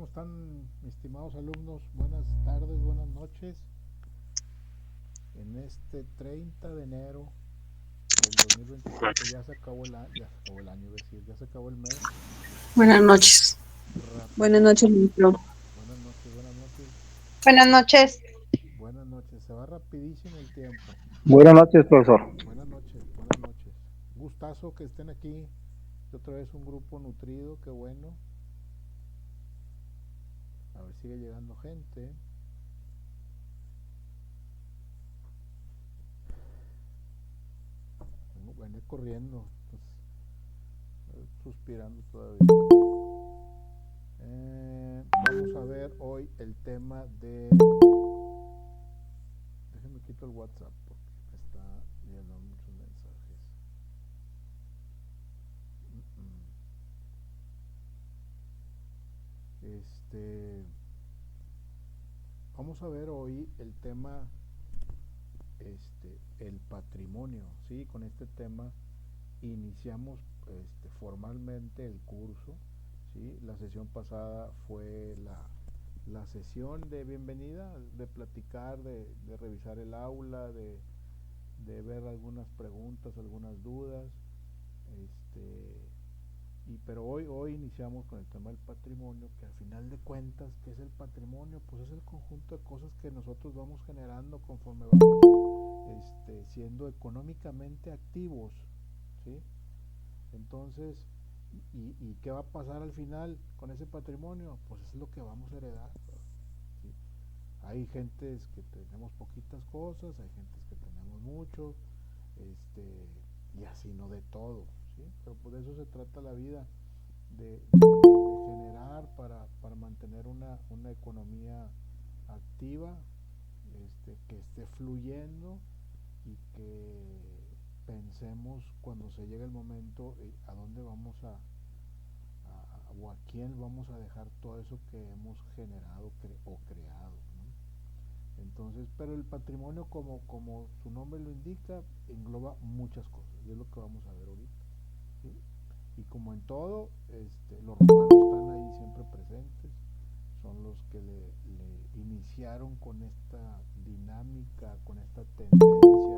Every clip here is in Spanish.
¿Cómo están, mis estimados alumnos? Buenas tardes, buenas noches. En este 30 de enero del 2024 ya se acabó el año, es decir, ya se acabó el mes. Buenas noches. Buenas noches, Rapidísimo. maestro. Buenas noches, buenas noches, Buenas noches. buenas noches. Se va rapidísimo el tiempo. Buenas noches, profesor. Buenas noches, buenas noches. Gustazo que estén aquí. Otra vez un grupo nutrido, qué bueno. A ver, sigue llegando gente. Venía corriendo, pues, suspirando todavía. Vamos a ver hoy el tema de... Déjenme quito el WhatsApp porque me está llegando muchos mensajes. Este, vamos a ver hoy el tema, el patrimonio, ¿sí? Con este tema iniciamos formalmente el curso, ¿sí? La sesión pasada fue la sesión de bienvenida, de platicar, de revisar el aula, de ver algunas preguntas, algunas dudas, este, pero hoy iniciamos con el tema del patrimonio, que al final de cuentas, ¿qué es el patrimonio? Pues es el conjunto de cosas que nosotros vamos generando conforme vamos siendo económicamente activos, ¿sí? Entonces, ¿y qué va a pasar al final con ese patrimonio? Pues es lo que vamos a heredar, ¿sí? Hay gentes que tenemos poquitas cosas, hay gentes que tenemos mucho, este, y así no de todo, ¿sí? Pero por eso se trata la vida, de generar para mantener una economía activa, que esté fluyendo y que pensemos cuando se llegue el momento a dónde vamos o a quién vamos a dejar todo eso que hemos generado o creado, ¿no? Entonces, pero el patrimonio, como su nombre lo indica, engloba muchas cosas, y es lo que vamos a ver ahorita, ¿sí? Y como en todo, los romanos están ahí siempre presentes, son los que le iniciaron con esta dinámica, con esta tendencia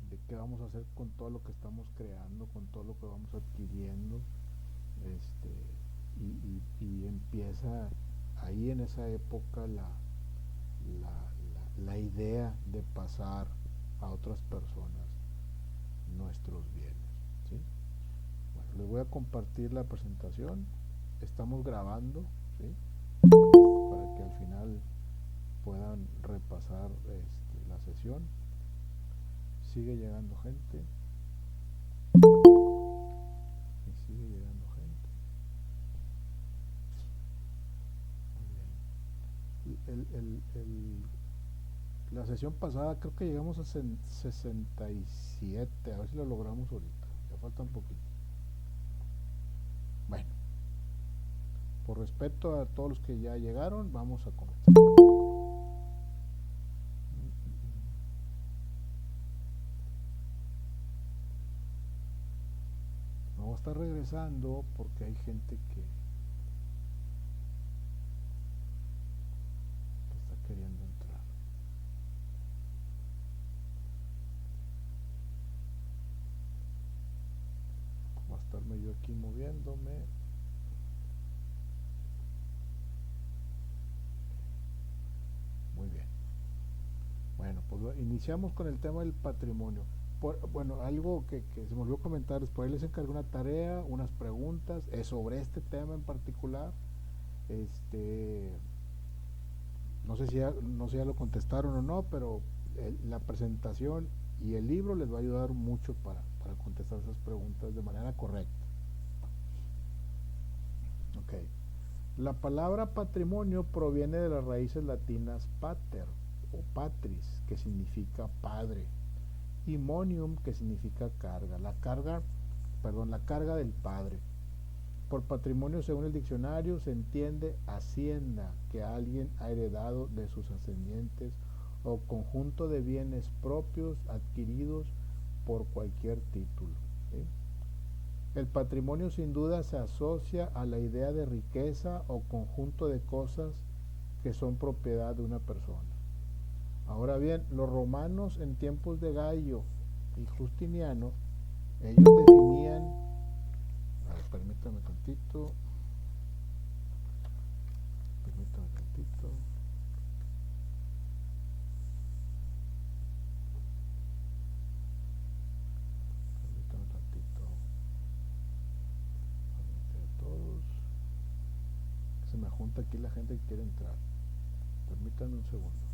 de qué vamos a hacer con todo lo que estamos creando, con todo lo que vamos adquiriendo, este, y empieza ahí en esa época la idea de pasar a otras personas nuestros bienes, ¿sí? Bueno, les voy a compartir la presentación, estamos grabando, ¿sí? Para que al final puedan repasar la sesión. Sigue llegando gente y sigue llegando gente. Muy bien. La sesión pasada creo que llegamos a 67, a ver si lo logramos ahorita, ya falta un poquito. Bueno, por respeto a todos los que ya llegaron, vamos a comenzar. Me voy a estar regresando porque hay gente que está queriendo entrar. Voy a estarme yo aquí moviéndome. Muy bien. Bueno, pues iniciamos con el tema del patrimonio. Bueno, algo que se me olvidó comentar, por ahí les encargué una tarea, unas preguntas sobre este tema en particular. Este, no sé si ya lo contestaron o no, pero la presentación y el libro les va a ayudar mucho para contestar esas preguntas de manera correcta. Ok. La palabra patrimonio proviene de las raíces latinas pater o patris, que significa padre, y monium, que significa carga. La carga del padre. Por patrimonio, según el diccionario, se entiende hacienda que alguien ha heredado de sus ascendientes o conjunto de bienes propios adquiridos por cualquier título, ¿sí? El patrimonio sin duda se asocia a la idea de riqueza o conjunto de cosas que son propiedad de una persona. Ahora bien, los romanos en tiempos de Gallo y Justiniano, ellos definían, a ver, permítame tantito, permítame tantito. Todos. Se me junta aquí la gente que quiere entrar. Permítanme un segundo.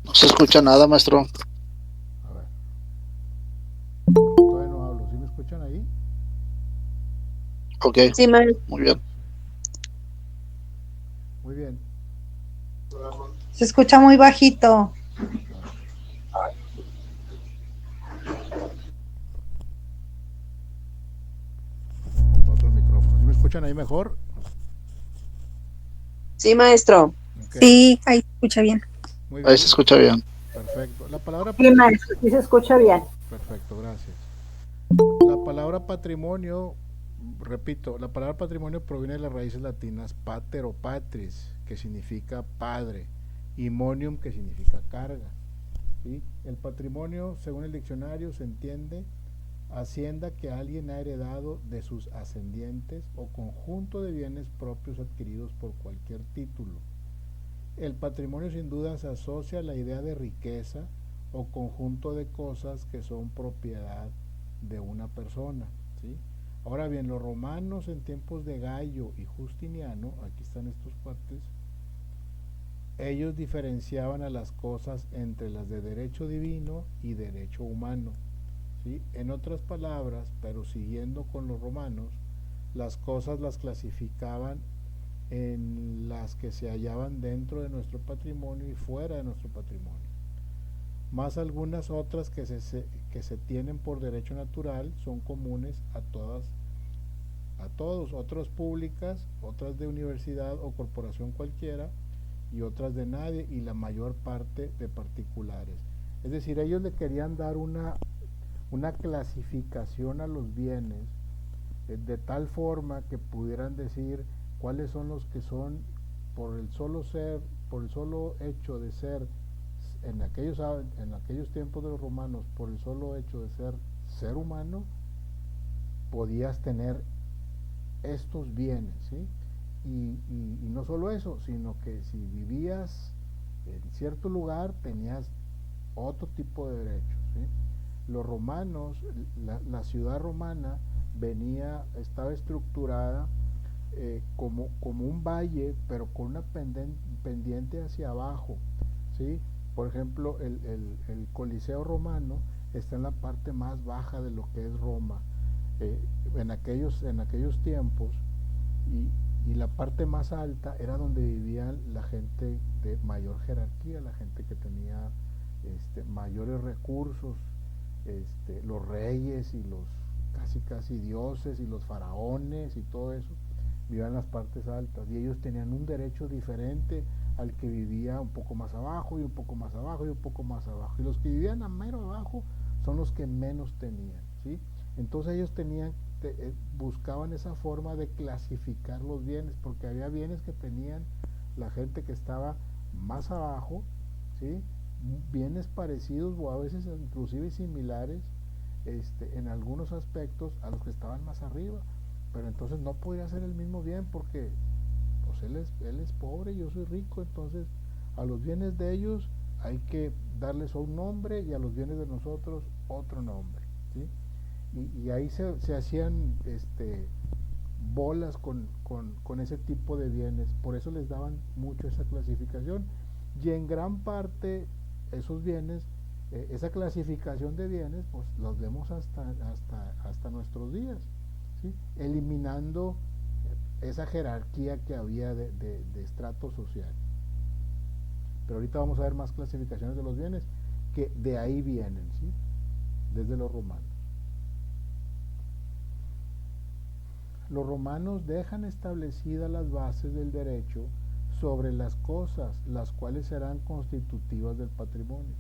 No se escucha nada, maestro. A ver. Todavía no hablo. ¿Sí me escuchan ahí? Ok. Sí, maestro. Muy bien. Muy bien. Se escucha muy bajito. Otro micrófono. ¿Sí me escuchan ahí mejor? Sí, maestro. Okay. Sí, ahí se escucha bien. Muy bien. Ahí se escucha bien. Perfecto. La palabra Sí, maestro, sí se escucha bien. Perfecto, gracias. La palabra patrimonio, repito, la palabra patrimonio proviene de las raíces latinas pater o patris, que significa padre, y monium, que significa carga. ¿Sí? El patrimonio, según el diccionario, se entiende hacienda que alguien ha heredado de sus ascendientes o conjunto de bienes propios adquiridos por cualquier título. El patrimonio sin duda se asocia a la idea de riqueza o conjunto de cosas que son propiedad de una persona. ¿Sí? Ahora bien, los romanos en tiempos de Gallo y Justiniano, aquí están estos cuates, ellos diferenciaban a las cosas entre las de derecho divino y derecho humano. ¿Sí? En otras palabras, pero siguiendo con los romanos, las cosas las clasificaban en las que se hallaban dentro de nuestro patrimonio y fuera de nuestro patrimonio. Más algunas otras que se tienen por derecho natural son comunes a todos, otras públicas, otras de universidad o corporación cualquiera y otras de nadie y la mayor parte de particulares. Es decir, ellos le querían dar una clasificación a los bienes de tal forma que pudieran decir cuáles son los que son por el solo hecho de ser en aquellos tiempos de los romanos, por el solo hecho de ser humano, podías tener estos bienes, ¿sí? Y no solo eso, sino que si vivías en cierto lugar tenías otro tipo de derechos, ¿sí? Los romanos, la ciudad romana estaba estructurada como un valle, pero con una pendiente hacia abajo, ¿sí? Por ejemplo, el Coliseo romano está en la parte más baja de lo que es Roma, en aquellos tiempos, y la parte más alta era donde vivían la gente de mayor jerarquía, la gente que tenía mayores recursos, los reyes y los casi dioses y los faraones y todo eso vivían en las partes altas, y ellos tenían un derecho diferente al que vivía un poco más abajo y un poco más abajo y un poco más abajo, y los que vivían a mero abajo son los que menos tenían, ¿sí? Entonces ellos buscaban esa forma de clasificar los bienes, porque había bienes que tenían la gente que estaba más abajo, ¿sí? Bienes parecidos o a veces inclusive similares en algunos aspectos a los que estaban más arriba, pero entonces no podría ser el mismo bien porque pues él es pobre y yo soy rico, entonces a los bienes de ellos hay que darles un nombre y a los bienes de nosotros otro nombre, ¿sí? Y ahí se hacían bolas con ese tipo de bienes, por eso les daban mucho esa clasificación y en gran parte esos bienes, esa clasificación de bienes, pues los vemos hasta nuestros días, ¿sí? Eliminando esa jerarquía que había de estrato social. Pero ahorita vamos a ver más clasificaciones de los bienes que de ahí vienen, ¿sí? Desde los romanos. Los romanos dejan establecidas las bases del derecho sobre las cosas, las cuales serán constitutivas del patrimonio.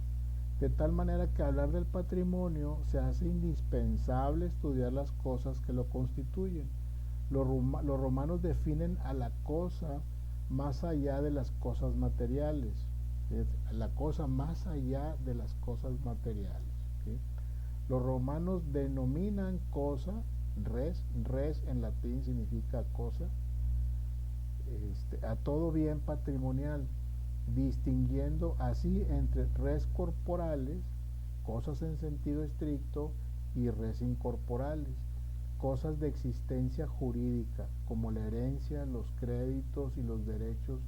De tal manera que hablar del patrimonio se hace indispensable estudiar las cosas que lo constituyen. Los romanos definen a la cosa más allá de las cosas materiales, la cosa más allá de las cosas materiales, ¿sí? Los romanos denominan cosa, res en latín significa cosa, a todo bien patrimonial, distinguiendo así entre res corporales, cosas en sentido estricto, y res incorporales, cosas de existencia jurídica, como la herencia, los créditos y los derechos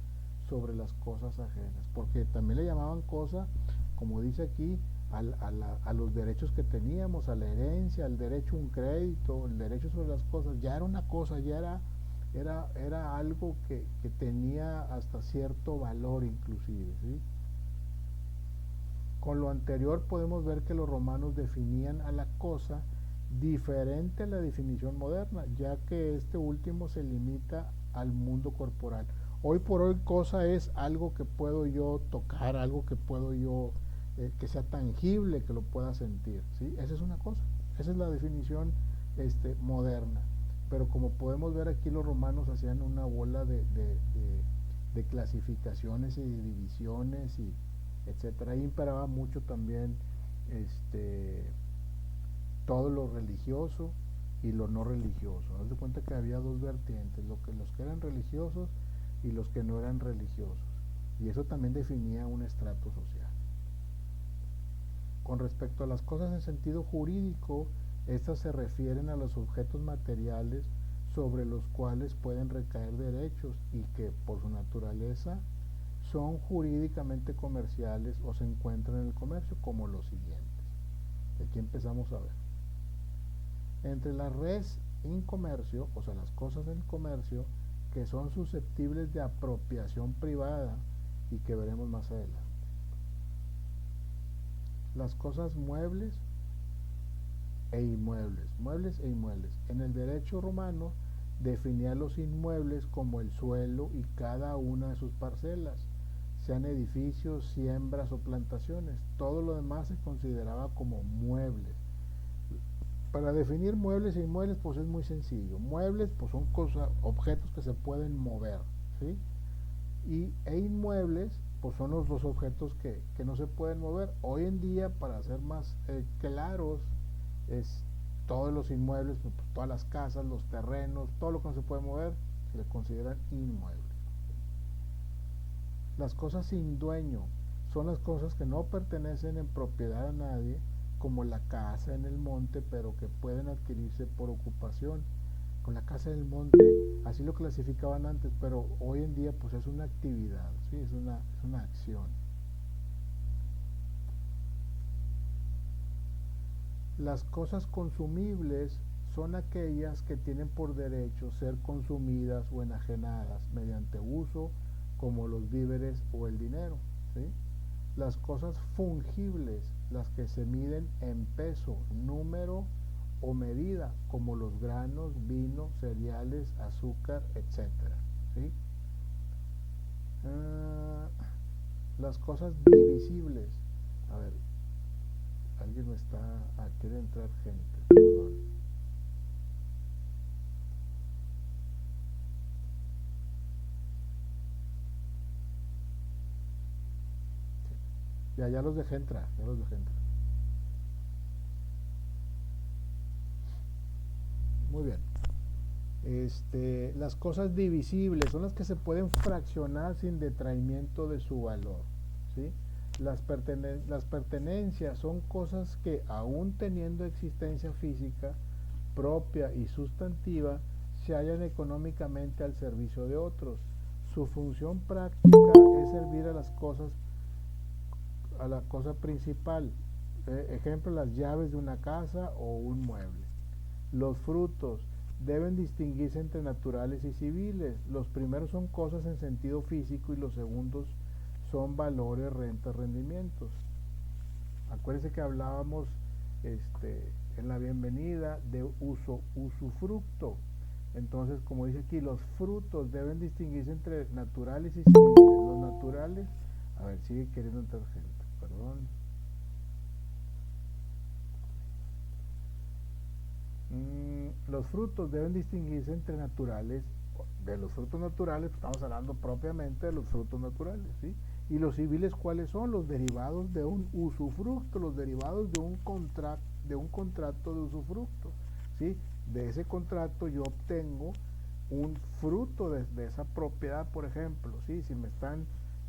sobre las cosas ajenas, porque también le llamaban cosa, como dice aquí, a los derechos que teníamos, a la herencia, al derecho a un crédito, el derecho sobre las cosas, ya era una cosa, ya era algo que tenía hasta cierto valor inclusive, ¿sí? Con lo anterior podemos ver que los romanos definían a la cosa diferente a la definición moderna, ya que este último se limita al mundo corporal. Hoy por hoy cosa es algo que puedo yo tocar, algo que puedo yo, que sea tangible, que lo pueda sentir, ¿sí? Esa es una cosa, esa es la definición moderna. Pero como podemos ver aquí, los romanos hacían una bola de clasificaciones y de divisiones y etcétera. Ahí imperaba mucho también todo lo religioso y lo no religioso. Haz de cuenta que había dos vertientes, los que eran religiosos y los que no eran religiosos. Y eso también definía un estrato social. Con respecto a las cosas en sentido jurídico, estas se refieren a los objetos materiales sobre los cuales pueden recaer derechos y que por su naturaleza son jurídicamente comerciales o se encuentran en el comercio, como los siguientes. Aquí empezamos a ver. Entre la res in comercio, o sea, las cosas en comercio, que son susceptibles de apropiación privada y que veremos más adelante. Las cosas muebles e inmuebles, muebles e inmuebles. En el derecho romano definía los inmuebles como el suelo y cada una de sus parcelas, sean edificios, siembras o plantaciones. Todo lo demás se consideraba como muebles. Para definir muebles e inmuebles, pues es muy sencillo. Muebles, pues son cosas, objetos que se pueden mover, ¿sí? E inmuebles, pues son los objetos que no se pueden mover. Hoy en día, para ser más claros, es todos los inmuebles, pues, todas las casas, los terrenos, todo lo que no se puede mover, se le consideran inmuebles. Las cosas sin dueño son las cosas que no pertenecen en propiedad a nadie, como la casa en el monte, pero que pueden adquirirse por ocupación. Con la casa en el monte, así lo clasificaban antes, pero hoy en día pues es una actividad, ¿sí? Es una acción. Las cosas consumibles son aquellas que tienen por derecho ser consumidas o enajenadas mediante uso, como los víveres o el dinero, ¿sí? Las cosas fungibles, las que se miden en peso, número o medida, como los granos, vino, cereales, azúcar, etc., ¿sí? Las cosas divisibles. A ver, alguien me está... quiere entrar gente, perdón. Ya los dejé entrar, ya los dejé entrar. Muy bien. Las cosas divisibles son las que se pueden fraccionar sin detraimiento de su valor, ¿sí? Las pertenencias son cosas que, aún teniendo existencia física propia y sustantiva, se hallan económicamente al servicio de otros. Su función práctica es servir a la cosa principal. Ejemplo, las llaves de una casa o un mueble. Los frutos deben distinguirse entre naturales y civiles. Los primeros son cosas en sentido físico y los segundos son valores, rentas, rendimientos. Acuérdense que hablábamos en la bienvenida de usufructo. Entonces, como dice aquí, los frutos deben distinguirse entre naturales y civiles. Los naturales, a ver, sigue queriendo entrar gente, perdón. Los frutos deben distinguirse entre naturales. De los frutos naturales, pues estamos hablando propiamente de los frutos naturales, ¿sí? Y los civiles, ¿cuáles son? Los derivados de un usufructo, los derivados de un contrato de usufructo, ¿sí? De ese contrato yo obtengo un fruto de esa propiedad, por ejemplo, ¿sí? Si me están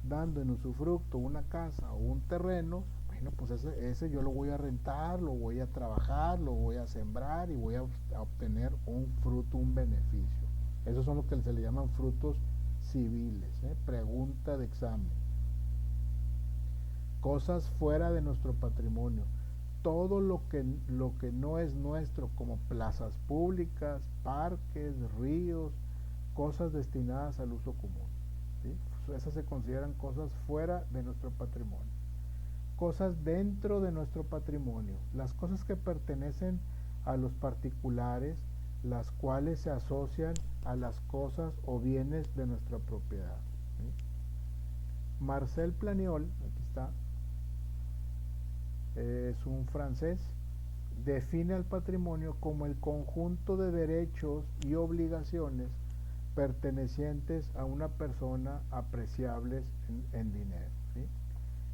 dando en usufructo una casa o un terreno, bueno, pues ese yo lo voy a rentar, lo voy a trabajar, lo voy a sembrar y voy a obtener un fruto, un beneficio. Esos son lo que se le llaman frutos civiles, ¿eh? Pregunta de examen. Cosas fuera de nuestro patrimonio. Todo lo que no es nuestro, como plazas públicas, parques, ríos, cosas destinadas al uso común, ¿sí? Esas se consideran cosas fuera de nuestro patrimonio. Cosas dentro de nuestro patrimonio. Las cosas que pertenecen a los particulares, las cuales se asocian a las cosas o bienes de nuestra propiedad, ¿sí? Marcel Planiol, aquí está, es un francés, define al patrimonio como el conjunto de derechos y obligaciones pertenecientes a una persona apreciables en dinero, ¿sí?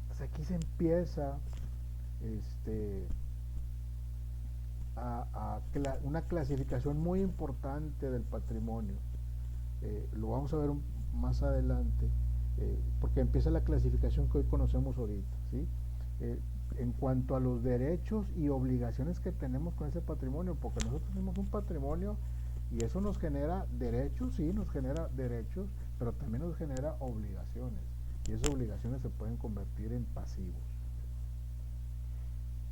Entonces aquí se empieza una clasificación muy importante del patrimonio. Lo vamos a ver más adelante, porque empieza la clasificación que hoy conocemos ahorita, ¿sí? En cuanto a los derechos y obligaciones que tenemos con ese patrimonio, porque nosotros tenemos un patrimonio y eso nos genera derechos, sí, nos genera derechos, pero también nos genera obligaciones, y esas obligaciones se pueden convertir en pasivos.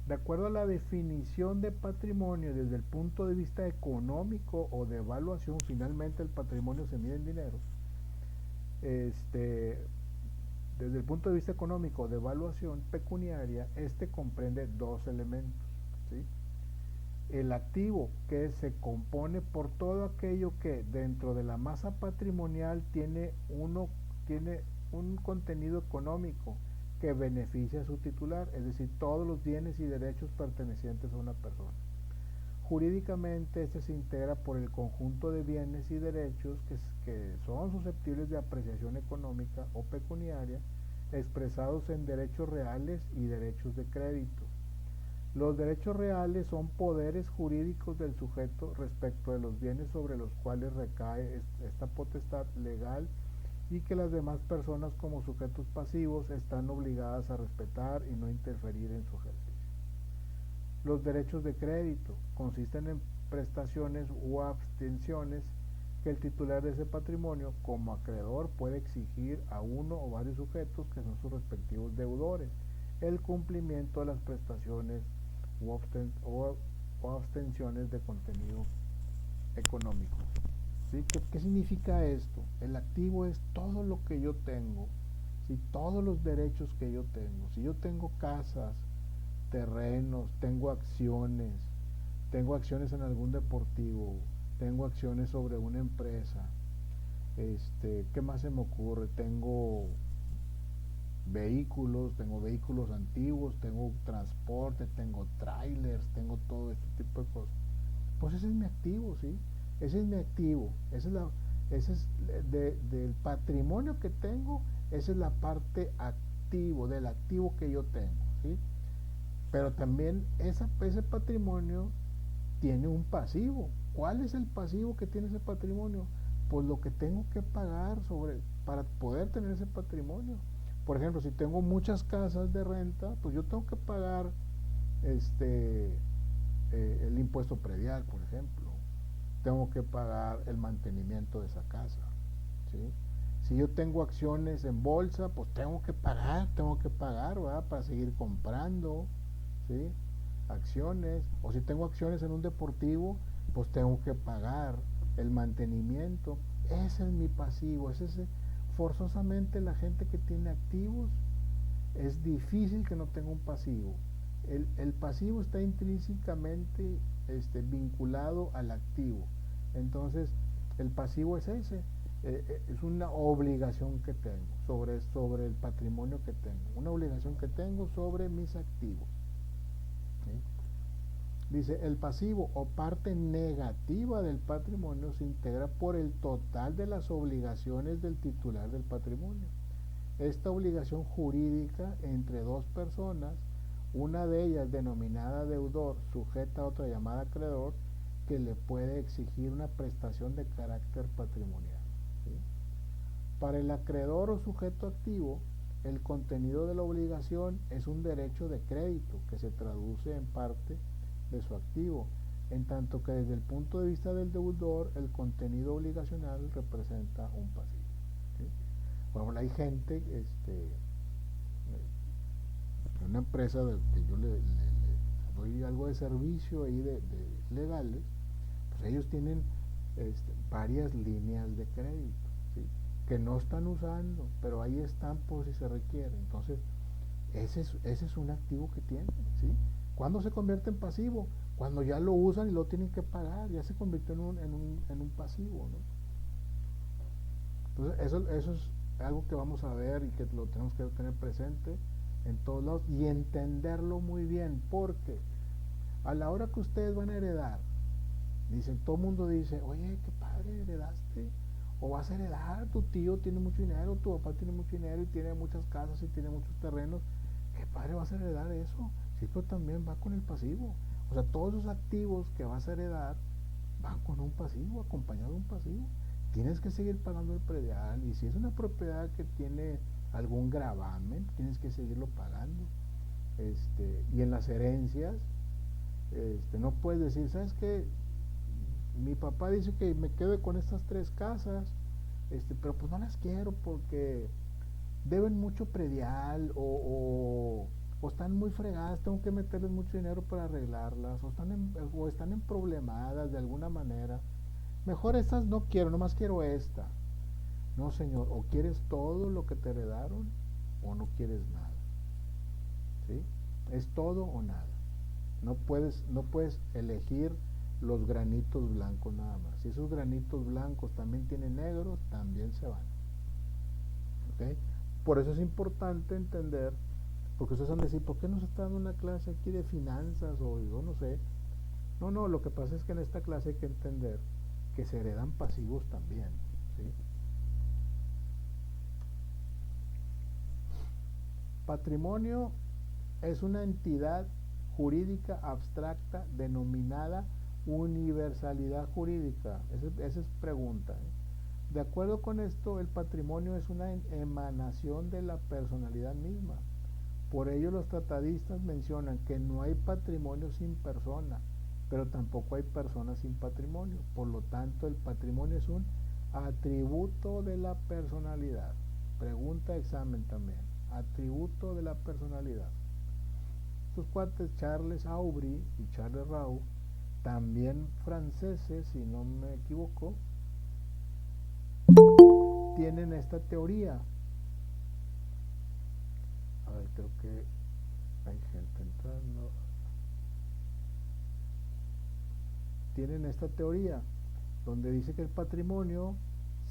De acuerdo a la definición de patrimonio desde el punto de vista económico o de evaluación, finalmente el patrimonio se mide en dinero. Desde el punto de vista económico de evaluación pecuniaria, comprende dos elementos, ¿sí? El activo, que se compone por todo aquello que dentro de la masa patrimonial tiene un contenido económico que beneficia a su titular, es decir, todos los bienes y derechos pertenecientes a una persona. Jurídicamente, este se integra por el conjunto de bienes y derechos que son susceptibles de apreciación económica o pecuniaria, expresados en derechos reales y derechos de crédito. Los derechos reales son poderes jurídicos del sujeto respecto de los bienes sobre los cuales recae esta potestad legal y que las demás personas como sujetos pasivos están obligadas a respetar y no interferir en su ejercicio. Los derechos de crédito consisten en prestaciones u abstenciones que el titular de ese patrimonio como acreedor puede exigir a uno o varios sujetos que son sus respectivos deudores el cumplimiento de las prestaciones o abstenciones de contenido económico. ¿Sí? ¿Qué significa esto? El activo es todo lo que yo tengo, ¿sí? Todos los derechos que yo tengo. Si yo tengo casas, terrenos, tengo acciones en algún deportivo, tengo acciones sobre una empresa, ¿qué más se me ocurre? Tengo vehículos antiguos, tengo transporte, tengo trailers, tengo todo este tipo de cosas. Pues ese es mi activo, ¿sí? Ese es mi activo, del patrimonio que tengo, esa es la parte activo, del activo que yo tengo, ¿sí? Pero también ese patrimonio tiene un pasivo. ¿Cuál es el pasivo que tiene ese patrimonio? Pues lo que tengo que pagar para poder tener ese patrimonio. Por ejemplo, si tengo muchas casas de renta, pues yo tengo que pagar el impuesto predial, por ejemplo. Tengo que pagar el mantenimiento de esa casa, ¿sí? Si yo tengo acciones en bolsa, pues tengo que pagar, ¿verdad? Para seguir comprando, ¿sí? Acciones. O si tengo acciones en un deportivo, pues tengo que pagar el mantenimiento. Ese es mi pasivo. Forzosamente la gente que tiene activos, es difícil que no tenga un pasivo. El pasivo está intrínsecamente vinculado al activo. Entonces, el pasivo es ese. Es una obligación que tengo sobre el patrimonio que tengo. Una obligación que tengo sobre mis activos. ¿Sí? Dice, el pasivo o parte negativa del patrimonio se integra por el total de las obligaciones del titular del patrimonio. Esta obligación jurídica entre dos personas, una de ellas denominada deudor, sujeta a otra llamada acreedor, que le puede exigir una prestación de carácter patrimonial. ¿Sí? Para el acreedor o sujeto activo, el contenido de la obligación es un derecho de crédito que se traduce en parte de su activo, en tanto que desde el punto de vista del deudor, el contenido obligacional representa un pasivo. ¿Sí? Bueno, hay gente, una empresa que yo le doy algo de servicio ahí de legales, pues ellos tienen varias líneas de crédito, ¿sí? Que no están usando, pero ahí están por si se requiere. Entonces, ese es un activo que tienen, ¿sí? ¿Cuándo se convierte en pasivo? Cuando ya lo usan y lo tienen que pagar, ya se convirtió en un pasivo, ¿no? Entonces, eso es algo que vamos a ver y que lo tenemos que tener presente en todos lados y entenderlo muy bien, porque a la hora que ustedes van a heredar, todo el mundo dice, oye, qué padre, heredaste, o vas a heredar, tu tío tiene mucho dinero, tu papá tiene mucho dinero y tiene muchas casas y tiene muchos terrenos, qué padre, vas a heredar eso. Sí, pero también va con el pasivo. O sea, todos los activos que vas a heredar van con un pasivo, acompañado de un pasivo. Tienes que seguir pagando el predial, y si es una propiedad que tiene algún gravamen, tienes que seguirlo pagando. Y en las herencias, no puedes decir, ¿sabes qué? Mi papá dice que me quede con estas 3 casas, pero pues no las quiero porque deben mucho predial o están muy fregadas, tengo que meterles mucho dinero para arreglarlas, o están emproblemadas de alguna manera. Mejor estas no quiero, nomás quiero esta. No, señor, o quieres todo lo que te heredaron o no quieres nada. ¿Sí? Es todo o nada. No puedes elegir los granitos blancos nada más. Si esos granitos blancos también tienen negros, también se van. ¿Okay? Por eso es importante entender, porque ustedes van a decir, ¿por qué nos está dando una clase aquí de finanzas o yo no sé? No, lo que pasa es que en esta clase hay que entender que se heredan pasivos también. ¿Sí? Patrimonio es una entidad jurídica abstracta denominada universalidad jurídica. Esa es pregunta. De acuerdo con esto, el patrimonio es una emanación de la personalidad misma. Por ello los tratadistas mencionan que no hay patrimonio sin persona, pero tampoco hay personas sin patrimonio. Por lo tanto, el patrimonio es un atributo de la personalidad. Pregunta examen también. Atributo de la personalidad. Estos cuates, Charles Aubry y Charles Rau, también franceses, si no me equivoco, tienen esta teoría. A ver, creo que hay gente entrando. Tienen esta teoría donde dice que el patrimonio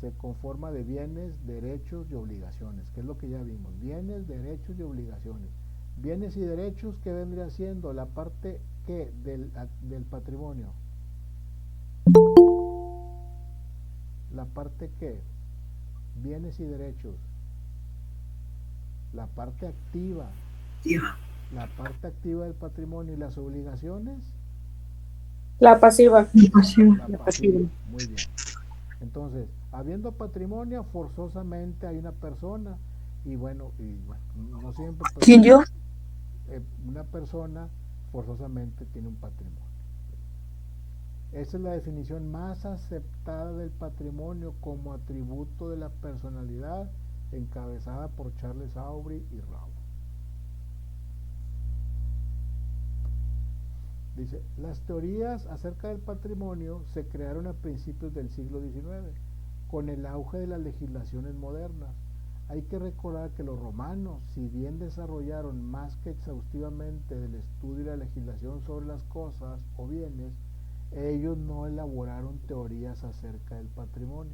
se conforma de bienes, derechos y obligaciones, que es lo que ya vimos. Bienes, derechos y obligaciones. Bienes y derechos, ¿qué vendría siendo? La parte ¿qué? Del patrimonio. La parte ¿qué? Bienes y derechos. la parte activa, la parte activa del patrimonio y las obligaciones, La pasiva. la pasiva. Muy bien. Entonces, habiendo patrimonio, forzosamente hay una persona, y bueno, no siempre, pero ¿Quién, yo? Una persona forzosamente tiene un patrimonio. Esa es la definición más aceptada del patrimonio como atributo de la personalidad, encabezada por Charles Aubry y Rao. Dice, las teorías acerca del patrimonio se crearon a principios del siglo XIX, con el auge de las legislaciones modernas. Hay que recordar que los romanos, si bien desarrollaron más que exhaustivamente del estudio y la legislación sobre las cosas o bienes, ellos no elaboraron teorías acerca del patrimonio.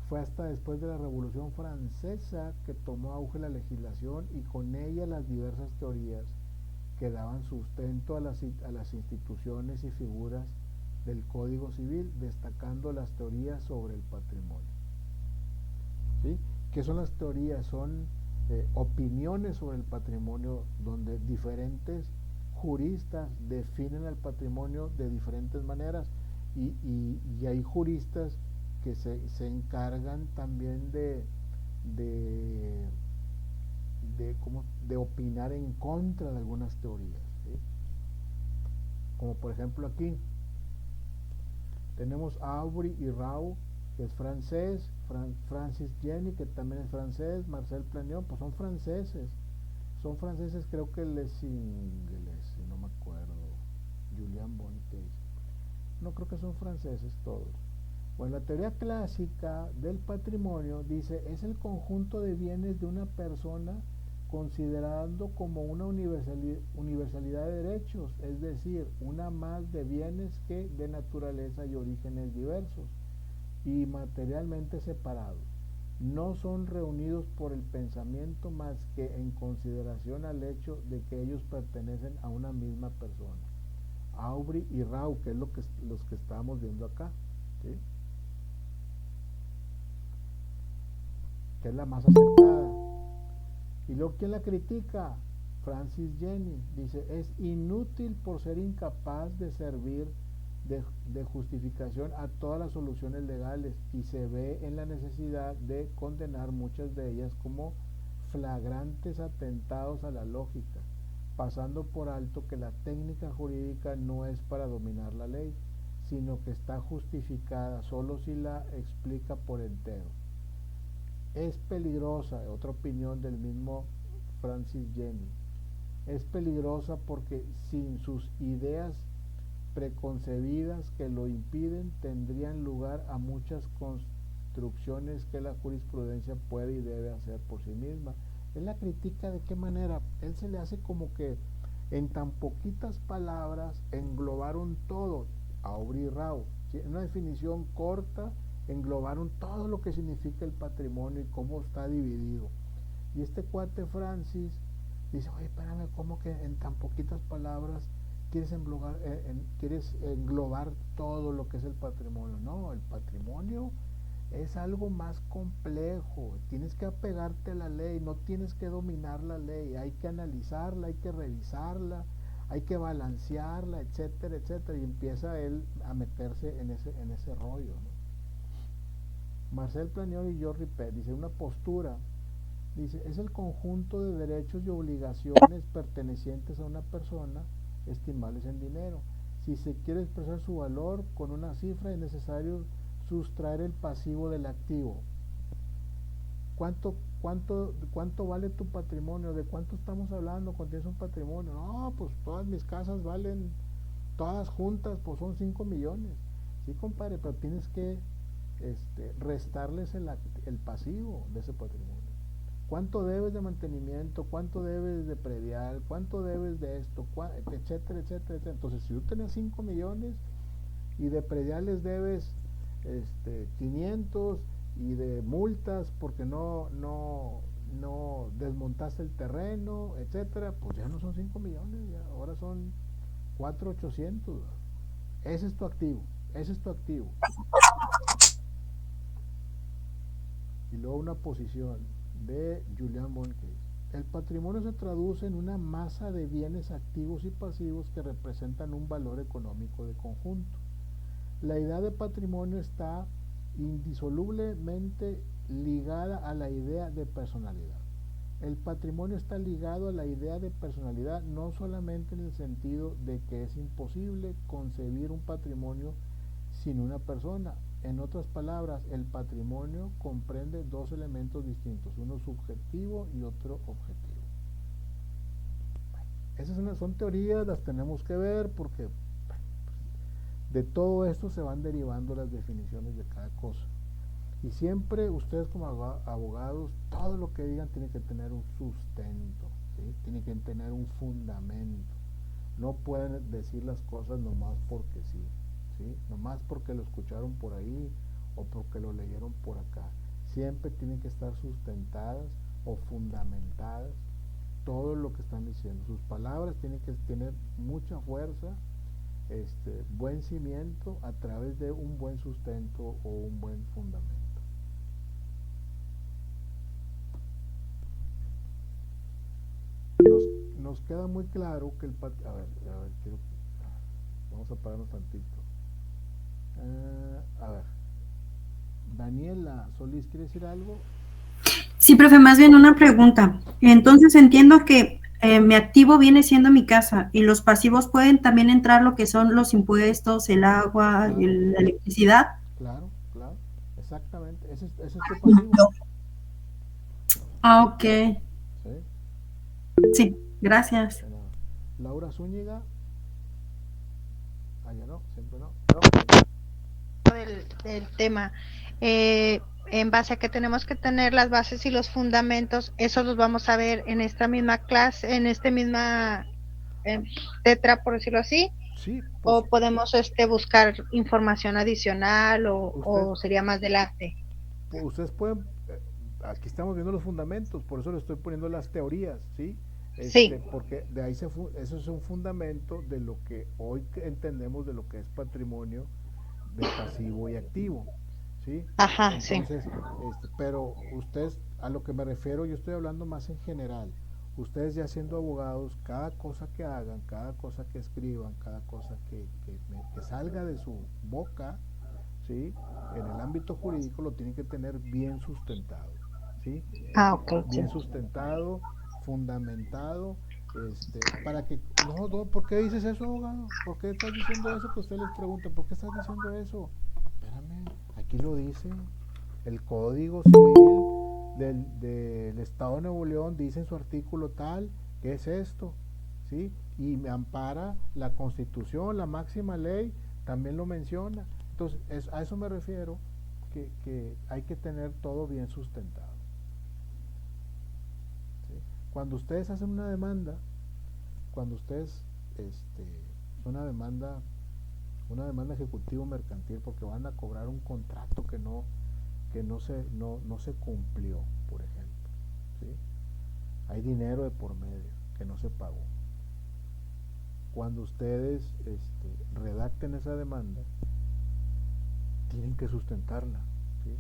Fue hasta después de la Revolución Francesa que tomó auge la legislación y con ella las diversas teorías que daban sustento a las instituciones y figuras del Código Civil, destacando las teorías sobre el patrimonio. ¿Sí? ¿Qué son las teorías? Son opiniones sobre el patrimonio donde diferentes juristas definen el patrimonio de diferentes maneras y hay juristas que se encargan también de opinar en contra de algunas teorías, ¿sí? Como por ejemplo aquí tenemos a Aubry y Rao, que es francés, Francis Jenny, que también es francés, Marcel Plagnon, pues son franceses, creo que él es inglés, no me acuerdo, Julian Bontes, no, creo que son franceses todos. Bueno, la teoría clásica del patrimonio dice, es el conjunto de bienes de una persona considerando como una universalidad de derechos, es decir, una más de bienes que de naturaleza y orígenes diversos y materialmente separados. No son reunidos por el pensamiento más que en consideración al hecho de que ellos pertenecen a una misma persona. Aubry y Rao, que es los que estamos viendo acá, ¿sí? Que es la más aceptada. Y luego, ¿quién la critica? Francis Jenny. Dice, es inútil por ser incapaz de servir de justificación a todas las soluciones legales y se ve en la necesidad de condenar muchas de ellas como flagrantes atentados a la lógica, pasando por alto que la técnica jurídica no es para dominar la ley, sino que está justificada solo si la explica por entero. Es peligrosa, otra opinión del mismo Francis Jenny, es peligrosa porque sin sus ideas preconcebidas que lo impiden tendrían lugar a muchas construcciones que la jurisprudencia puede y debe hacer por sí misma. Él la critica de qué manera, él se le hace como que en tan poquitas palabras englobaron todo, Aubry y Rao, ¿sí? En una definición corta englobaron todo lo que significa el patrimonio y cómo está dividido. Y este cuate Francis dice, oye, espérame, ¿cómo que en tan poquitas palabras quieres englobar todo lo que es el patrimonio? No, el patrimonio es algo más complejo, tienes que apegarte a la ley, no tienes que dominar la ley, hay que analizarla, hay que revisarla, hay que balancearla, etcétera, etcétera, y empieza él a meterse en ese rollo, ¿no? Marcel Plagnon y Georges Ripet dice, una postura, dice, es el conjunto de derechos y obligaciones pertenecientes a una persona, estimables en dinero. Si se quiere expresar su valor con una cifra, es necesario sustraer el pasivo del activo. ¿Cuánto vale tu patrimonio? ¿De cuánto estamos hablando cuando tienes un patrimonio? No, pues todas mis casas valen, todas juntas, pues son 5 millones. Sí, compadre, pero tienes que restarles el pasivo de ese patrimonio. ¿Cuánto debes de mantenimiento? ¿Cuánto debes de predial? ¿Cuánto debes de esto? Etcétera, etcétera, etcétera. Entonces, si tú tienes 5 millones y de prediales debes 500 y de multas porque no desmontaste el terreno, etcétera, pues ya no son 5 millones, ya ahora son 4,800. Ese es tu activo, ese es tu activo. Y luego una posición de Julian Bontes. El patrimonio se traduce en una masa de bienes activos y pasivos que representan un valor económico de conjunto. La idea de patrimonio está indisolublemente ligada a la idea de personalidad. El patrimonio está ligado a la idea de personalidad no solamente en el sentido de que es imposible concebir un patrimonio sin una persona. En otras palabras, el patrimonio comprende dos elementos distintos, uno subjetivo y otro objetivo. Esas son teorías, las tenemos que ver porque de todo esto se van derivando las definiciones de cada cosa. Y siempre ustedes como abogados, todo lo que digan tiene que tener un sustento, ¿sí? Tiene que tener un fundamento. No pueden decir las cosas nomás porque sí, ¿sí? Nomás porque lo escucharon por ahí o porque lo leyeron por acá. Siempre tienen que estar sustentadas o fundamentadas todo lo que están diciendo. Sus palabras tienen que tener mucha fuerza, buen cimiento a través de un buen sustento o un buen fundamento. Nos queda muy claro que vamos a pararnos tantito. Daniela Solís, ¿quiere decir algo? Sí, profe, más bien una pregunta. Entonces entiendo que mi activo viene siendo mi casa y los pasivos pueden también entrar lo que son los impuestos, el agua, Claro. la electricidad. Claro, exactamente. Ese es tu pasivo. Ah, ok. ¿Sí? Sí, gracias. Laura Zúñiga. Ya no, siempre no. Del tema. En base a que tenemos que tener las bases y los fundamentos, eso los vamos a ver en esta misma clase, en esta misma tetra, por decirlo así. Sí, pues, o podemos buscar información adicional o sería más adelante. Ustedes pueden, aquí estamos viendo los fundamentos, por eso le estoy poniendo las teorías, ¿sí? Sí. Porque de ahí eso es un fundamento de lo que hoy entendemos de lo que es patrimonio de pasivo y activo, ¿sí? Ajá, entonces, sí. Pero ustedes, a lo que me refiero, yo estoy hablando más en general. Ustedes ya siendo abogados, cada cosa que hagan, cada cosa que escriban, cada cosa que salga de su boca, ¿sí? En el ámbito jurídico lo tienen que tener bien sustentado, ¿sí? Ok. Bien sustentado, fundamentado, para que no, ¿por qué dices eso, abogado? ¿Por qué estás diciendo eso? Que usted les pregunta, ¿por qué estás diciendo eso? Espérame, aquí lo dice el Código Civil del Estado de Nuevo León, dice en su artículo tal, ¿qué es esto? ¿Sí? Y me ampara la Constitución, la máxima ley, también lo menciona. Entonces, a eso me refiero, que hay que tener todo bien sustentado. ¿Sí? Cuando ustedes hacen una demanda, cuando ustedes, una demanda ejecutivo mercantil, porque van a cobrar un contrato que no se cumplió, por ejemplo, ¿sí? Hay dinero de por medio que no se pagó. Cuando ustedes redacten esa demanda, tienen que sustentarla, ¿sí?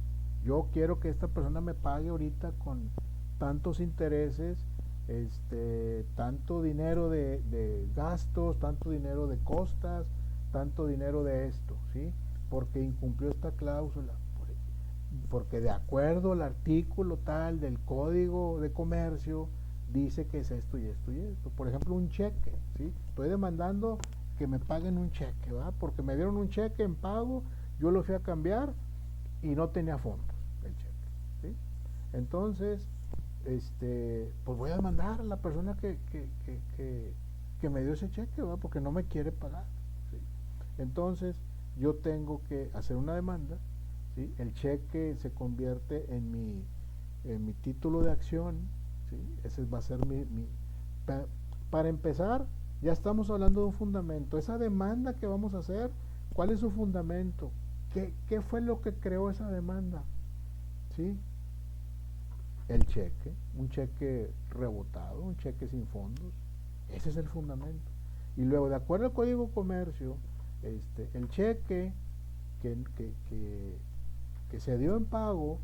Yo quiero que esta persona me pague ahorita con tantos intereses, tanto dinero de gastos, tanto dinero de costas, tanto dinero de esto, ¿sí? Porque incumplió esta cláusula, porque de acuerdo al artículo tal del Código de Comercio dice que es esto y esto y esto. Por ejemplo, un cheque, ¿sí? Estoy demandando que me paguen un cheque, ¿va? Porque me dieron un cheque en pago, yo lo fui a cambiar y no tenía fondos el cheque, ¿sí? Entonces, pues voy a demandar a la persona que me dio ese cheque, ¿va? Porque no me quiere pagar, ¿sí? Entonces, yo tengo que hacer una demanda, ¿sí? El cheque se convierte en mi título de acción, ¿sí? Ese va a ser para empezar, ya estamos hablando de un fundamento. Esa demanda que vamos a hacer, ¿cuál es su fundamento? ¿Qué fue lo que creó esa demanda? ¿Sí? El cheque, un cheque rebotado, un cheque sin fondos. Ese es el fundamento. Y luego, de acuerdo al Código de Comercio, el cheque que se dio en pago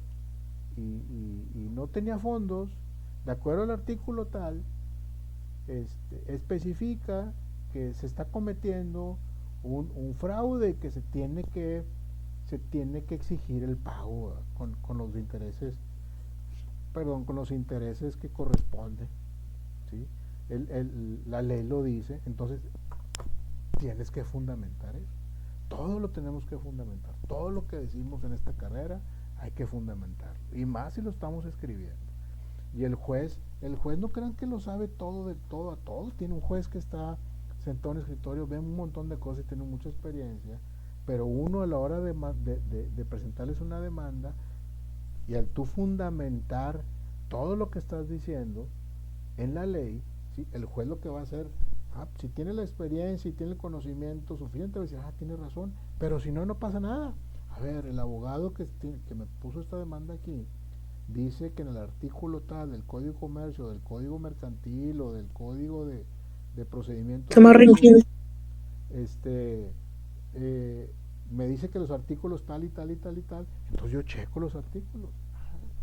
y no tenía fondos, de acuerdo al artículo tal, especifica que se está cometiendo un fraude, que se tiene que exigir el pago con los intereses, con los intereses que corresponden, ¿sí? La ley lo dice, entonces tienes que fundamentar eso. Todo lo tenemos que fundamentar. Todo lo que decimos en esta carrera hay que fundamentarlo. Y más si lo estamos escribiendo. Y el juez no crean que lo sabe todo de todo a todo. Tiene un juez que está sentado en el escritorio, ve un montón de cosas y tiene mucha experiencia. Pero uno a la hora de presentarles una demanda y al tú fundamentar todo lo que estás diciendo en la ley, ¿sí? El juez lo que va a hacer, si tiene la experiencia y tiene el conocimiento suficiente, va a decir, tiene razón, pero si no, no pasa nada. A ver, el abogado que me puso esta demanda aquí, dice que en el artículo tal del Código de Comercio, del Código Mercantil o del Código de Procedimientos, me dice que los artículos tal y tal y tal y tal, entonces yo checo los artículos.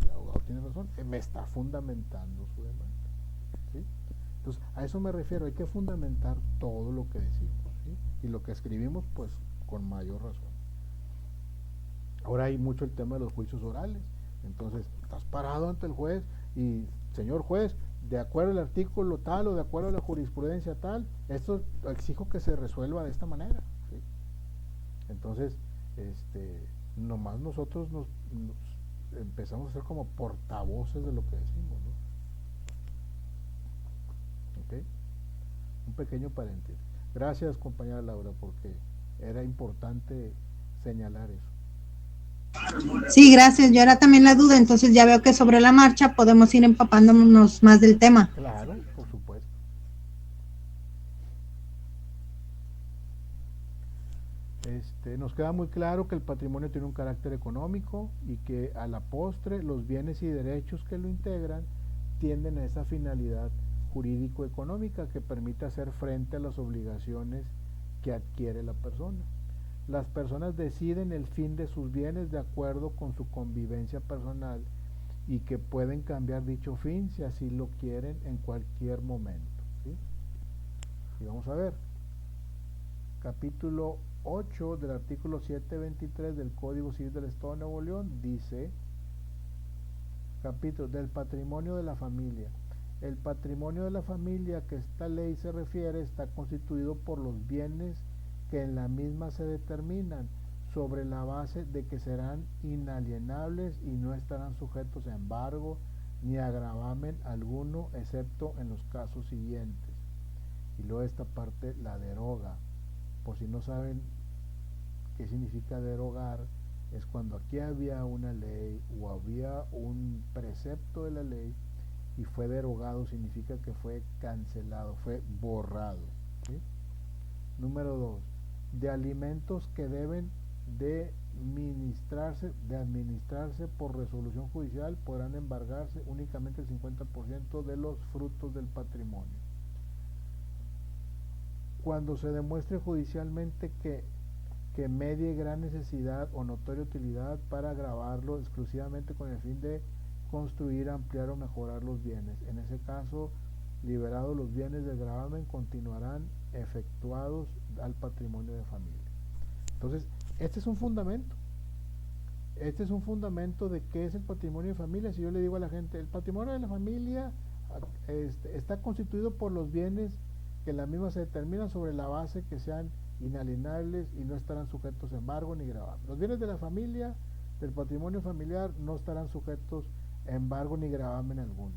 El abogado tiene razón, me está fundamentando su demanda, ¿sí? Entonces, a eso me refiero, hay que fundamentar todo lo que decimos, ¿sí? Y lo que escribimos, pues, con mayor razón. Ahora hay mucho el tema de los juicios orales. Entonces, estás parado ante el juez y, señor juez, de acuerdo al artículo tal o de acuerdo a la jurisprudencia tal, esto exijo que se resuelva de esta manera, ¿sí? Entonces, nomás nosotros nos empezamos a ser como portavoces de lo que decimos, ¿no? ¿Okay? Un pequeño paréntesis. Gracias, compañera Laura, porque era importante señalar eso. Sí, gracias. Yo era también la duda, entonces ya veo que sobre la marcha podemos ir empapándonos más del tema. Claro, por supuesto. Nos queda muy claro que el patrimonio tiene un carácter económico y que a la postre los bienes y derechos que lo integran tienden a esa finalidad jurídico-económica que permite hacer frente a las obligaciones que adquiere la persona. Las personas deciden el fin de sus bienes de acuerdo con su convivencia personal y que pueden cambiar dicho fin si así lo quieren en cualquier momento, ¿sí? Y vamos a ver, capítulo 8 del artículo 723 del Código Civil del Estado de Nuevo León dice, capítulo del patrimonio de la familia. El patrimonio de la familia que esta ley se refiere está constituido por los bienes que en la misma se determinan sobre la base de que serán inalienables y no estarán sujetos a embargo ni a gravamen alguno, excepto en los casos siguientes. Y luego esta parte la deroga. Por si no saben qué significa derogar, es cuando aquí había una ley o había un precepto de la ley y fue derogado, significa que fue cancelado, fue borrado, ¿sí? Número 2. De alimentos que deben de administrarse por resolución judicial podrán embargarse únicamente el 50% de los frutos del patrimonio. Cuando se demuestre judicialmente que medie gran necesidad o notoria utilidad para gravarlo exclusivamente con el fin de construir, ampliar o mejorar los bienes. En ese caso, liberados los bienes del gravamen, continuarán efectuados al patrimonio de familia. Entonces, este es un fundamento. Este es un fundamento de qué es el patrimonio de familia. Si yo le digo a la gente, el patrimonio de la familia está constituido por los bienes que la misma se determinan sobre la base que sean inalienables y no estarán sujetos a embargo ni gravamen. Los bienes de la familia, del patrimonio familiar, no estarán sujetos a embargo ni gravamen alguno.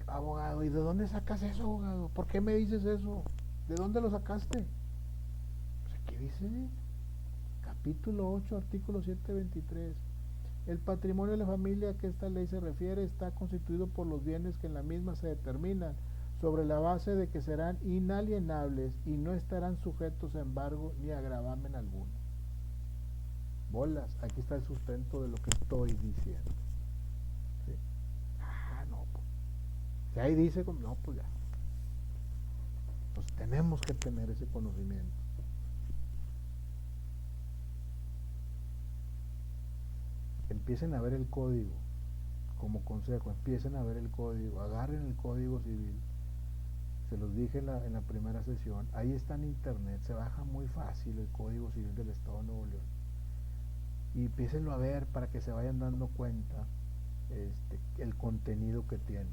Abogado, ¿y de dónde sacas eso, abogado? ¿Por qué me dices eso? ¿De dónde lo sacaste? Pues aquí dice, capítulo 8, artículo 723. El patrimonio de la familia a que esta ley se refiere está constituido por los bienes que en la misma se determinan sobre la base de que serán inalienables y no estarán sujetos a embargo ni a gravamen alguno. Bolas, aquí está el sustento de lo que estoy diciendo. ¿Sí? No, pues. Si ahí dice, no, pues ya. Entonces tenemos que tener ese conocimiento. Empiecen a ver el código como consejo, empiecen a ver el código, agarren el Código Civil. Se los dije en la primera sesión, ahí está en internet, se baja muy fácil el Código Civil del Estado de Nuevo León. Y empiecenlo a ver para que se vayan dando cuenta el contenido que tiene.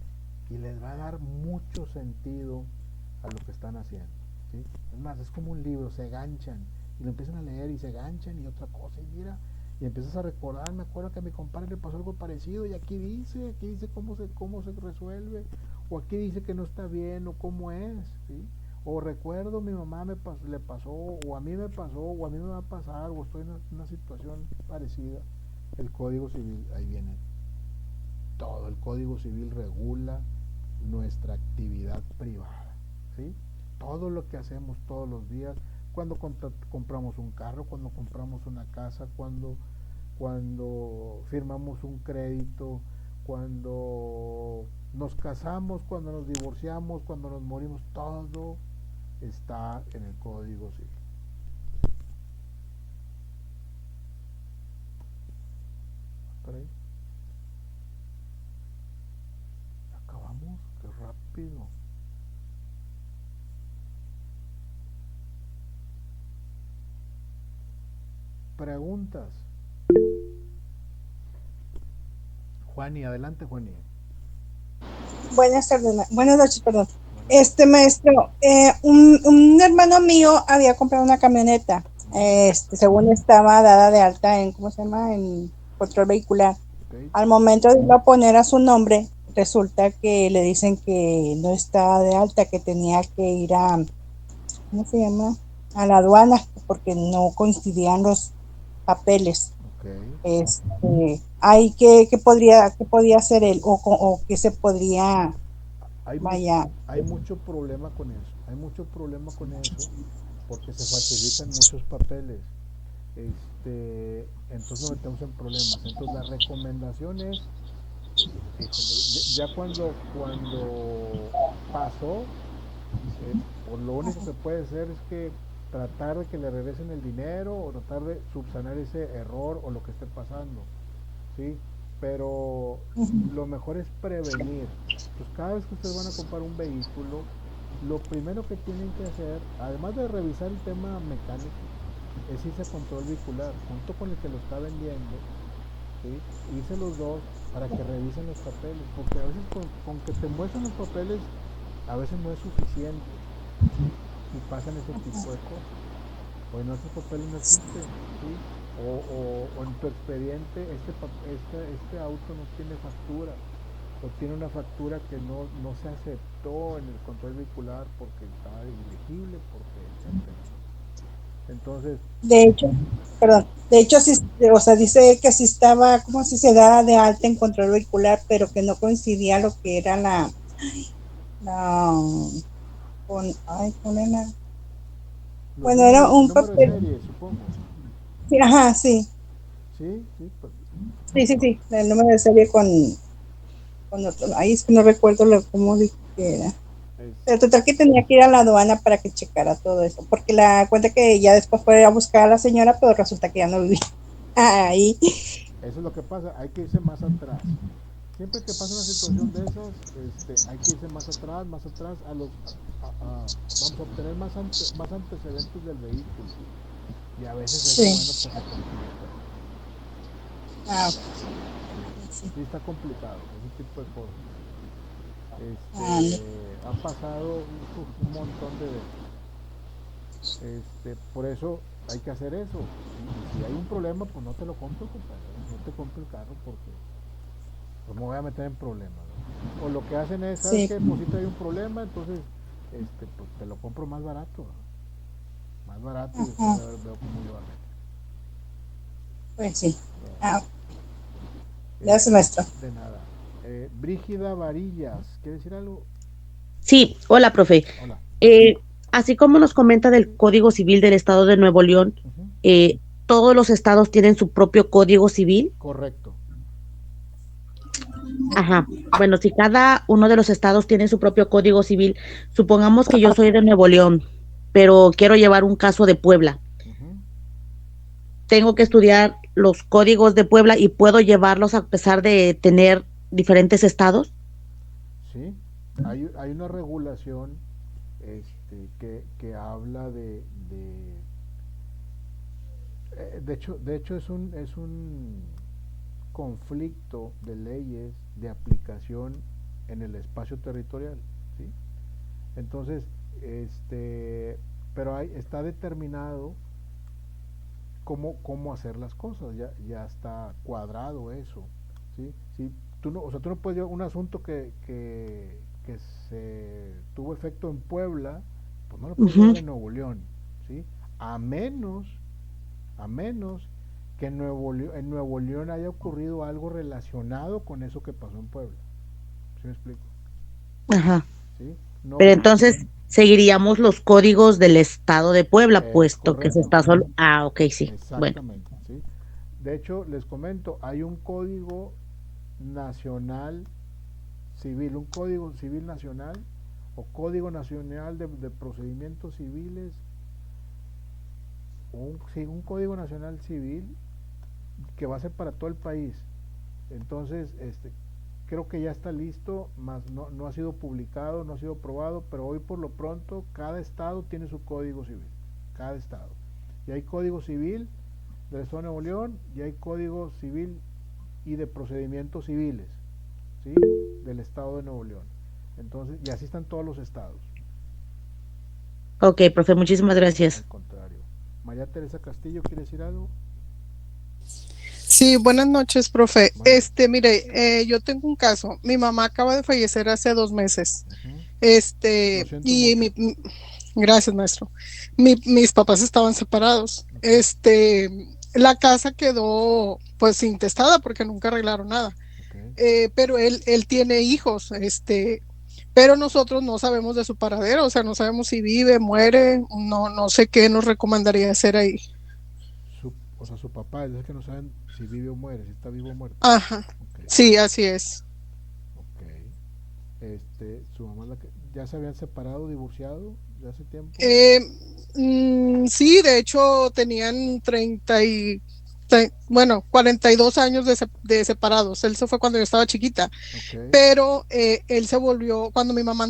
Y les va a dar mucho sentido a lo que están haciendo, ¿sí? Es más, es como un libro, se ganchan y lo empiezan a leer y se ganchan y otra cosa, y mira, y empiezas a recordar, me acuerdo que a mi compadre le pasó algo parecido y aquí dice cómo se resuelve, o aquí dice que no está bien, o cómo es, ¿sí? O recuerdo mi mamá le pasó, o a mí me pasó, o a mí me va a pasar, o estoy en una situación parecida. El Código Civil, ahí viene todo. El Código Civil regula nuestra actividad privada, ¿sí? Todo lo que hacemos todos los días, cuando compramos un carro, cuando compramos una casa, cuando firmamos un crédito, cuando nos casamos, cuando nos divorciamos, cuando nos morimos, todo está en el Código Civil. ¿Por ahí? Acabamos, qué rápido. Preguntas. Juani, adelante, Juani. Buenas tardes, buenas noches, perdón. Maestro, un hermano mío había comprado una camioneta, según estaba dada de alta en, ¿cómo se llama?, en control vehicular. Okay. Al momento de irlo a poner a su nombre, resulta que le dicen que no está de alta, que tenía que ir a, ¿cómo se llama?, a la aduana, porque no coincidían los papeles. Okay. ¿Qué podría hacer él o qué se podría hay mucho problema con eso, porque se falsifican muchos papeles, entonces nos metemos en problemas. Entonces la recomendación es, ya cuando pasó, pues lo único que puede ser es que tratar de que le regresen el dinero o tratar de subsanar ese error o lo que esté pasando, ¿sí? Pero lo mejor es prevenir. Pues cada vez que ustedes van a comprar un vehículo, lo primero que tienen que hacer, además de revisar el tema mecánico, es irse a control vehicular junto con el que lo está vendiendo, ¿sí? Irse los dos para que revisen los papeles, porque a veces con que te muestran los papeles a veces no es suficiente y pasan ese tipo de cosas. O en otros papeles no existen, ¿sí? O en tu expediente este auto no tiene factura, o tiene una factura que no se aceptó en el control vehicular porque estaba ilegible, porque etcétera. Entonces, de hecho sí, o sea, dice que sí estaba como si se daba de alta en control vehicular, pero que no coincidía lo que era bueno, era un papel de serie, supongo. Sí, ajá, sí. Sí, sí, pues. Sí, el número de serie con otro, ahí es que no recuerdo cómo dije que era. Pero total que tenía que ir a la aduana para que checara todo eso, porque la cuenta que ya después fue a buscar a la señora, pero resulta que ya no vivía ahí. Eso es lo que pasa, hay que irse más atrás. Siempre que pasa una situación de esas, hay que irse más atrás, vamos a obtener más antecedentes del vehículo. Y a veces es bueno para sí, está complicado, ese tipo de cosas. Han pasado un montón de veces. Por eso hay que hacer eso. Y si hay un problema, pues no te lo compro, compadre. No te compro el carro porque pues me voy a meter en problemas, ¿no? O lo que hacen es, ¿sabes qué? Pues si hay un problema, entonces pues te lo compro más barato, ¿no? Más barato y después veo cómo lo hago. Pues sí. Gracias, maestro. De nada. Brígida Varillas, ¿quiere decir algo? Sí, hola, profe. Hola. Así como nos comenta del Código Civil del Estado de Nuevo León, ¿todos los estados tienen su propio Código Civil? Correcto. Ajá. Bueno, si cada uno de los estados tiene su propio Código Civil, supongamos que yo soy de Nuevo León, pero quiero llevar un caso de Puebla. Tengo que estudiar los códigos de Puebla y puedo llevarlos a pesar de tener diferentes estados? Sí, hay una regulación que habla de hecho es un conflicto de leyes de aplicación en el espacio territorial, ¿sí? Entonces, pero está determinado cómo hacer las cosas, ya está cuadrado eso, ¿sí? Si tú no, o sea, tú no puedes llevar un asunto que se tuvo efecto en Puebla, pues no lo puedes llevar en Nuevo León, ¿sí? A menos que en Nuevo León haya ocurrido algo relacionado con eso que pasó en Puebla. ¿Sí me explico? Ajá. ¿Sí? No, Pero entonces seguiríamos los códigos del estado de Puebla, es puesto que se correcto. está solo. Ah, ok, sí. Bueno. Exactamente, ¿sí? De hecho, les comento, hay un código nacional civil, un código civil nacional o código nacional de procedimientos civiles, un código nacional civil que va a ser para todo el país. Entonces, creo que ya está listo, más no ha sido publicado, no ha sido aprobado, pero hoy por lo pronto cada estado tiene su código civil, cada estado. Y hay código civil del estado de Nuevo León y hay código civil y de procedimientos civiles, ¿sí? Del estado de Nuevo León. Entonces, y así están todos los estados. Ok, profe, muchísimas gracias. Al contrario. María Teresa Castillo, ¿quiere decir algo? Sí, buenas noches, profe. Mire, yo tengo un caso. Mi mamá acaba de fallecer hace 2 meses. Y gracias, maestro. Mis papás estaban separados. La casa quedó pues intestada porque nunca arreglaron nada. Pero él tiene hijos, pero nosotros no sabemos de su paradero, o sea, no sabemos si vive, muere, no sé qué nos recomendaría hacer ahí. O sea, su papá, es que no saben si vive o muere, si está vivo o muerto. Ajá. Okay. Sí, así es. Ok. Su mamá, ¿ya se habían separado, divorciado de hace tiempo? Sí, de hecho tenían 42 años de separados. Él se fue cuando yo estaba chiquita. Okay. Pero él se volvió, cuando mi mamá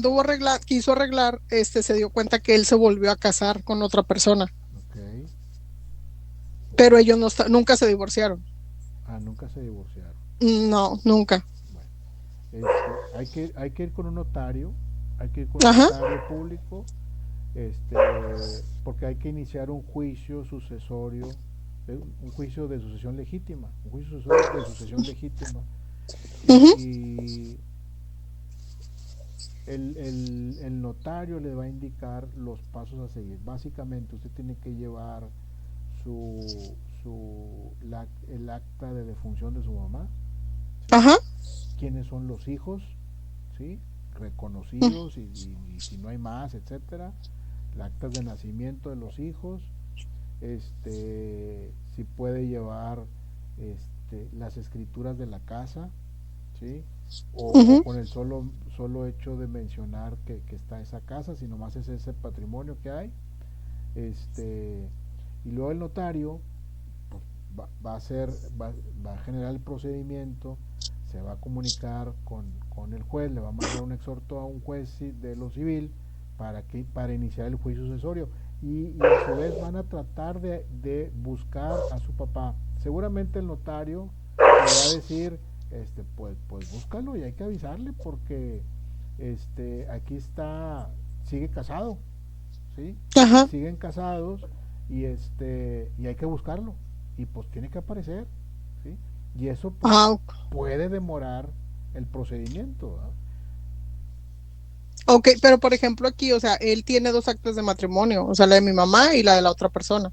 quiso arreglar, se dio cuenta que él se volvió a casar con otra persona. Okay. Pero ellos nunca se divorciaron. Ah, nunca se divorciaron. No, nunca. Bueno, hay que ir con un notario, notario público, porque hay que iniciar un juicio sucesorio, un juicio de sucesión legítima, y el notario le va a indicar los pasos a seguir. Básicamente usted tiene que llevar el acta de defunción de su mamá, ¿sí? Ajá. Quiénes son los hijos, ¿sí? Reconocidos y si no hay más, etcétera, las actas de nacimiento de los hijos, si puede llevar las escrituras de la casa, ¿sí? O con el solo hecho de mencionar que está esa casa, si nomás es ese patrimonio que hay, y luego el notario pues, va a generar el procedimiento, se va a comunicar con el juez, le va a mandar un exhorto a un juez de lo civil para iniciar el juicio sucesorio, y a su vez van a tratar de buscar a su papá. Seguramente el notario le va a decir, pues búscalo y hay que avisarle porque aquí sigue casado, ¿sí? Ajá. Siguen casados y hay que buscarlo y pues tiene que aparecer, ¿sí? Y eso pues, puede demorar el procedimiento, ¿verdad? Ok, pero por ejemplo aquí, o sea, él tiene 2 actas de matrimonio, o sea, la de mi mamá y la de la otra persona,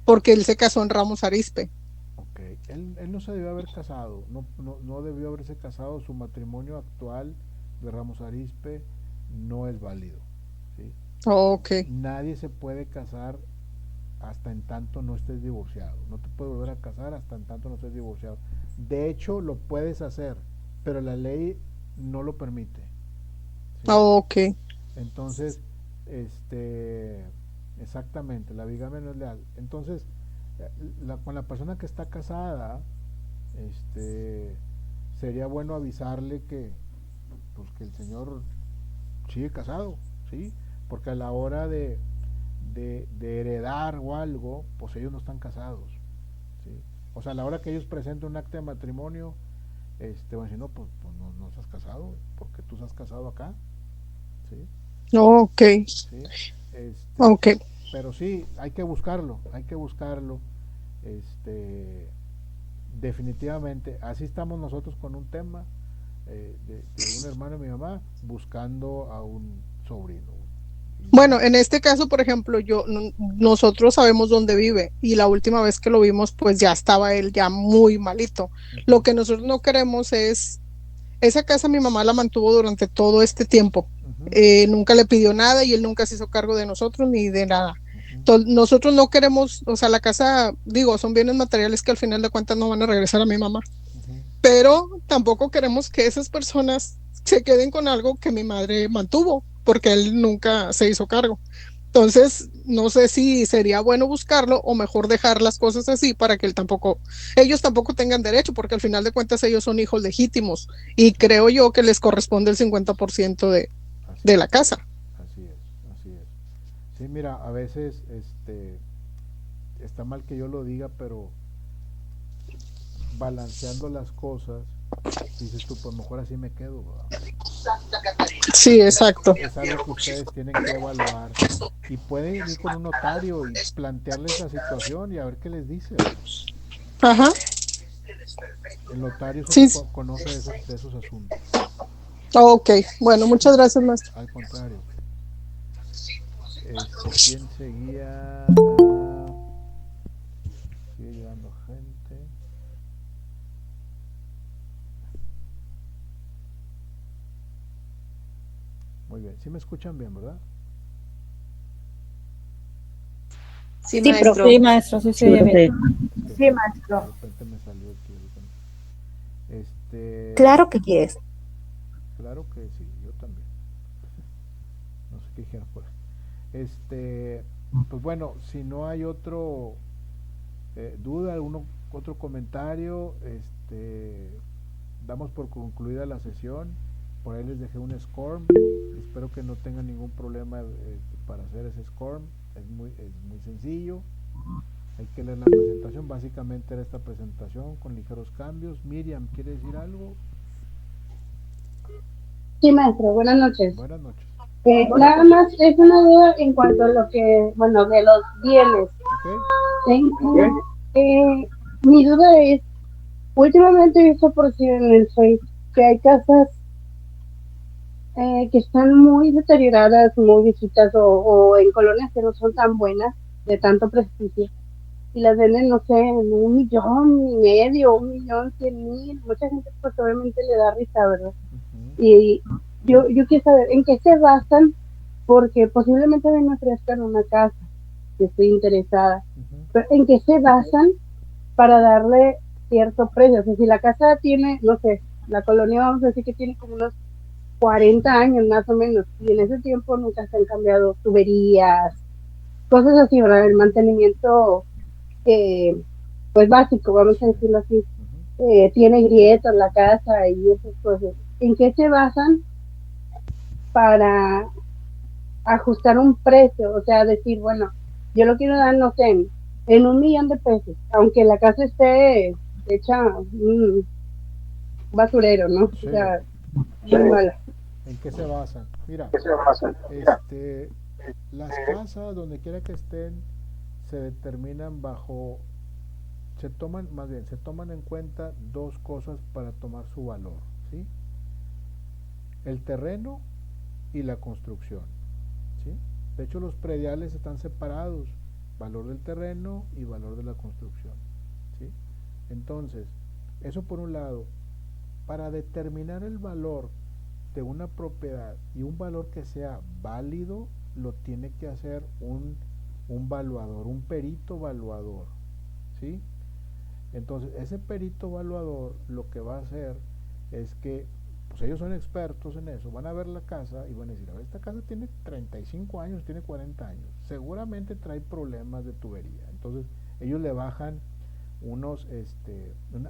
porque él se casó en Ramos Arizpe. Ok, él no se debió haber casado, no debió haberse casado, su matrimonio actual de Ramos Arizpe no es válido, ¿sí? Ok. Nadie se puede casar hasta en tanto no estés divorciado, no te puedes volver a casar hasta en tanto no estés divorciado. De hecho, lo puedes hacer, pero la ley no lo permite, ¿sí? Ok. Entonces, exactamente, la bigamia no es leal. Entonces, con la persona que está casada, sería bueno avisarle que, pues, que el señor sigue casado, ¿sí? Porque a la hora de heredar o algo, pues ellos no están casados, ¿sí? O sea, a la hora que ellos presenten un acta de matrimonio, van a decir, no, pues no estás casado, porque tú estás casado acá, ¿sí? Ok. ¿Sí? Ok. Pero sí, hay que buscarlo, definitivamente. Así estamos nosotros con un tema de un hermano de mi mamá buscando a un sobrino. Bueno, en este caso, por ejemplo, nosotros sabemos dónde vive y la última vez que lo vimos, pues ya estaba él ya muy malito. Lo que nosotros no queremos es, esa casa mi mamá la mantuvo durante todo este tiempo. Nunca le pidió nada y él nunca se hizo cargo de nosotros ni de nada. Entonces, nosotros no queremos, o sea, la casa, digo, son bienes materiales que al final de cuentas no van a regresar a mi mamá. Pero tampoco queremos que esas personas se queden con algo que mi madre mantuvo, porque él nunca se hizo cargo. Entonces, no sé si sería bueno buscarlo o mejor dejar las cosas así para que ellos tampoco tengan derecho, porque al final de cuentas ellos son hijos legítimos y creo yo que les corresponde el 50% de la casa. Así es. Sí, mira, a veces está mal que yo lo diga, pero balanceando las cosas, dices tú, pues mejor así me quedo, ¿verdad? Sí, exacto. Es algo que ustedes tienen que evaluar y pueden ir con un notario y plantearles la situación y a ver qué les dice. Ajá. El notario conoce de esos asuntos. Ok, bueno, muchas gracias, maestro. Al contrario. ¿Quién seguía? Sigue llegando gente. Muy bien, ¿sí me escuchan bien, verdad? Sí, maestro. Sí, maestro, sí se oye bien. Sí, maestro. De repente me salió el Claro que yes. Claro que sí, yo también. No sé qué dijeron por ahí. Pues bueno, si no hay otro duda, otro comentario, damos por concluida la sesión. Por ahí les dejé un SCORM. Espero que no tengan ningún problema para hacer ese SCORM. Es muy sencillo. Hay que leer la presentación. Básicamente era esta presentación con ligeros cambios. Miriam, ¿quiere decir algo? Sí, maestro, buenas noches. Buenas noches. Nada más es una duda en cuanto a lo que, bueno, de los bienes. Mi duda es, últimamente he visto por si en el Facebook que hay casas que están muy deterioradas, muy viejitas o en colonias que no son tan buenas, de tanto prestigio, y las venden, no sé, en 1,5 millones, 1,100,000. Mucha gente pues obviamente le da risa, ¿verdad? Y yo quiero saber en qué se basan, porque posiblemente me ofrezcan una casa, que estoy interesada, pero en qué se basan para darle cierto precio. O sea, si la casa tiene, no sé, la colonia vamos a decir que tiene como unos 40 años más o menos, y en ese tiempo nunca se han cambiado tuberías, cosas así, ¿verdad? El mantenimiento pues básico, vamos a decirlo así. Tiene grietas la casa y esas cosas. ¿En qué se basan para ajustar un precio? O sea, decir, bueno, yo lo quiero dar, no sé, en 1,000,000 de pesos, aunque la casa esté hecha un basurero, ¿no? Sí. O sea, muy mala. ¿En qué se basan? Mira, las casas, donde quiera que estén, se determinan se toman en cuenta dos cosas para tomar su valor, ¿sí? El terreno y la construcción, ¿sí? De hecho, los prediales están separados, valor del terreno y valor de la construcción, ¿sí? Entonces, eso por un lado. Para determinar el valor de una propiedad y un valor que sea válido, lo tiene que hacer un valuador, un perito valuador, ¿sí? Entonces, ese perito valuador lo que va a hacer es que, pues ellos son expertos en eso, van a ver la casa y van a decir, a ver, esta casa tiene 35 años, tiene 40 años, seguramente trae problemas de tubería. Entonces, ellos le bajan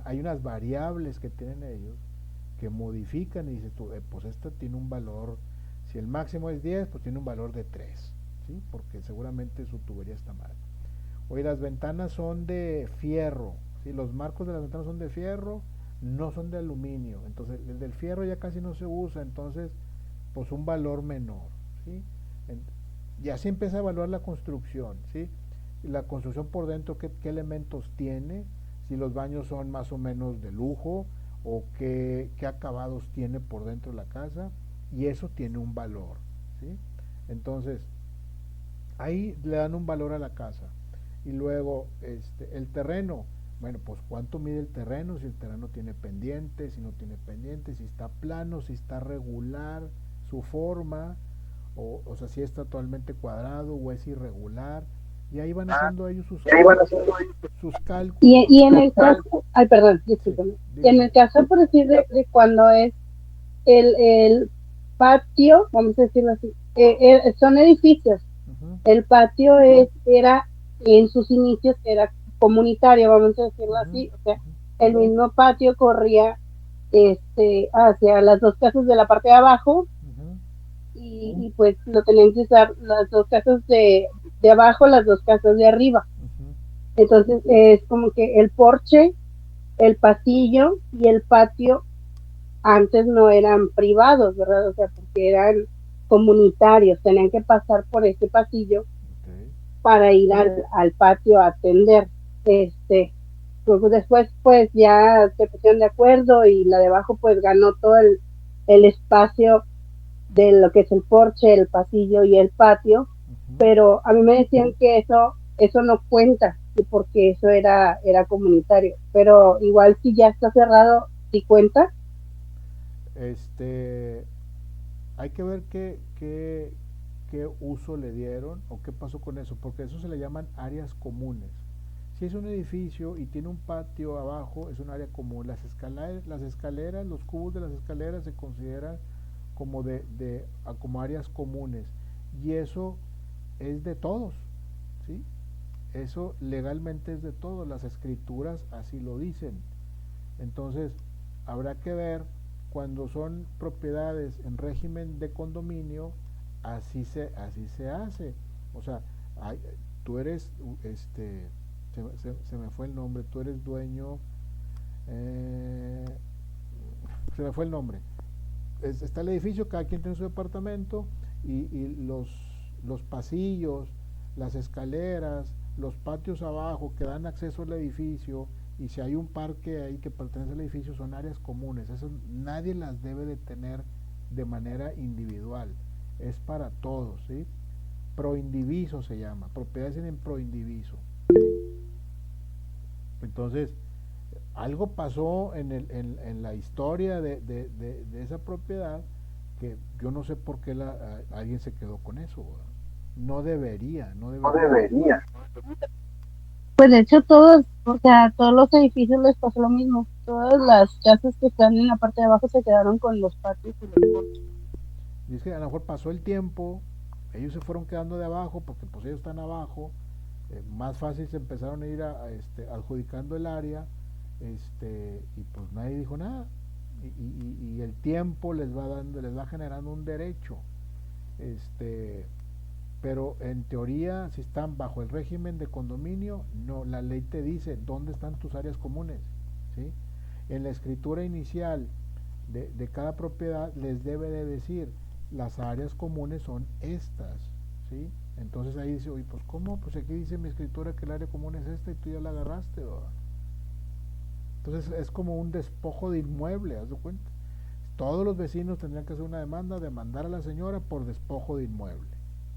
hay unas variables que tienen ellos que modifican y dices tú, pues esta tiene un valor, si el máximo es 10, pues tiene un valor de 3, ¿sí? Porque seguramente su tubería está mal. Oye, las ventanas son de fierro, ¿sí? Los marcos de las ventanas son de fierro, no son de aluminio, entonces el del fierro ya casi no se usa, entonces pues un valor menor, ¿sí? Y así empieza a evaluar la construcción, ¿sí? La construcción por dentro, qué elementos tiene, si los baños son más o menos de lujo o qué acabados tiene por dentro de la casa, y eso tiene un valor, ¿sí? Entonces ahí le dan un valor a la casa. Y luego el terreno, bueno, pues cuánto mide el terreno, si el terreno tiene pendientes, si no tiene pendientes, si está plano, si está regular su forma, o sea, si es totalmente cuadrado o es irregular, y ahí van haciendo ellos sus cálculos. Y en el caso, ay, perdón, discúlpame. Y en el caso, por decir, de cuando es el patio, vamos a decirlo así, son edificios. El patio era, en sus inicios, era comunitario, vamos a decirlo así, o sea, el mismo patio corría hacia las dos casas de la parte de abajo, y pues lo tenían que usar las dos casas de abajo, las dos casas de arriba. Entonces es como que el porche, el pasillo y el patio antes no eran privados, ¿verdad? O sea, porque eran comunitarios, tenían que pasar por ese pasillo para ir al patio a atender. Luego después pues ya se pusieron de acuerdo y la de abajo pues ganó todo el espacio de lo que es el porche, el pasillo y el patio, pero a mí me decían que eso no cuenta, porque eso era comunitario, pero igual si ya está cerrado, ¿sí cuenta? Hay que ver qué uso le dieron o qué pasó con eso, porque eso se le llaman áreas comunes. Si es un edificio y tiene un patio abajo, es un área común. Las escaleras, los cubos de las escaleras se consideran como como áreas comunes, y eso es de todos, ¿sí? Eso legalmente es de todos, las escrituras así lo dicen. Entonces habrá que ver cuando son propiedades en régimen de condominio, así se hace. O sea, tú eres se me fue el nombre, tú eres dueño, se me fue el nombre. Está el edificio, cada quien tiene su departamento, y los pasillos, las escaleras, los patios abajo que dan acceso al edificio, y si hay un parque ahí que pertenece al edificio, son áreas comunes. Eso nadie las debe de tener de manera individual, es para todos, ¿sí? Proindiviso se llama, propiedades en proindiviso. Entonces algo pasó en la historia de esa propiedad, que yo no sé por qué alguien se quedó con eso, ¿verdad? No debería. Pues de hecho todos los edificios les pasó lo mismo. Todas las casas que están en la parte de abajo se quedaron con los patios y los porches. Y es que a lo mejor pasó el tiempo, ellos se fueron quedando de abajo porque pues ellos están abajo, más fácil se empezaron a ir adjudicando el área, y pues nadie dijo nada, y el tiempo les va generando un derecho, pero en teoría, si están bajo el régimen de condominio, no, la ley te dice dónde están tus áreas comunes, ¿sí? En la escritura inicial de cada propiedad les debe de decir, las áreas comunes son estas, ¿sí? Entonces ahí dice, oye, pues ¿cómo? Pues aquí dice mi escritura que el área común es esta y tú ya la agarraste, ¿verdad? Entonces es como un despojo de inmueble, haz de cuenta. Todos los vecinos tendrían que hacer una demandar a la señora por despojo de inmueble,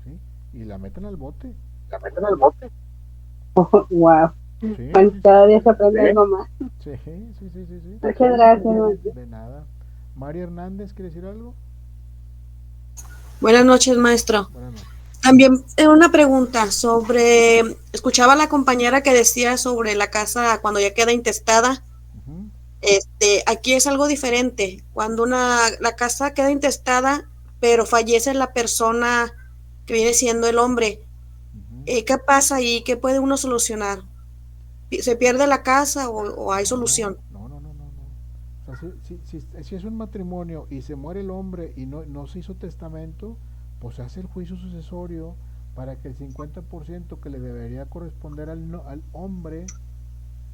¿sí? Y la meten al bote. Oh, wow. Sí, cada día se aprende algo más. Sí. Muchas gracias. De nada. María Hernández, ¿quiere decir algo? Buenas noches, maestro. Buenas noches. También una pregunta escuchaba a la compañera que decía sobre la casa cuando ya queda intestada. Aquí es algo diferente. Cuando la casa queda intestada, pero fallece la persona que viene siendo el hombre, ¿qué pasa ahí? ¿Qué puede uno solucionar? ¿Se pierde la casa o hay solución? No. O O sea, si es un matrimonio y se muere el hombre y no se hizo testamento, pues se hace el juicio sucesorio para que el 50% que le debería corresponder al hombre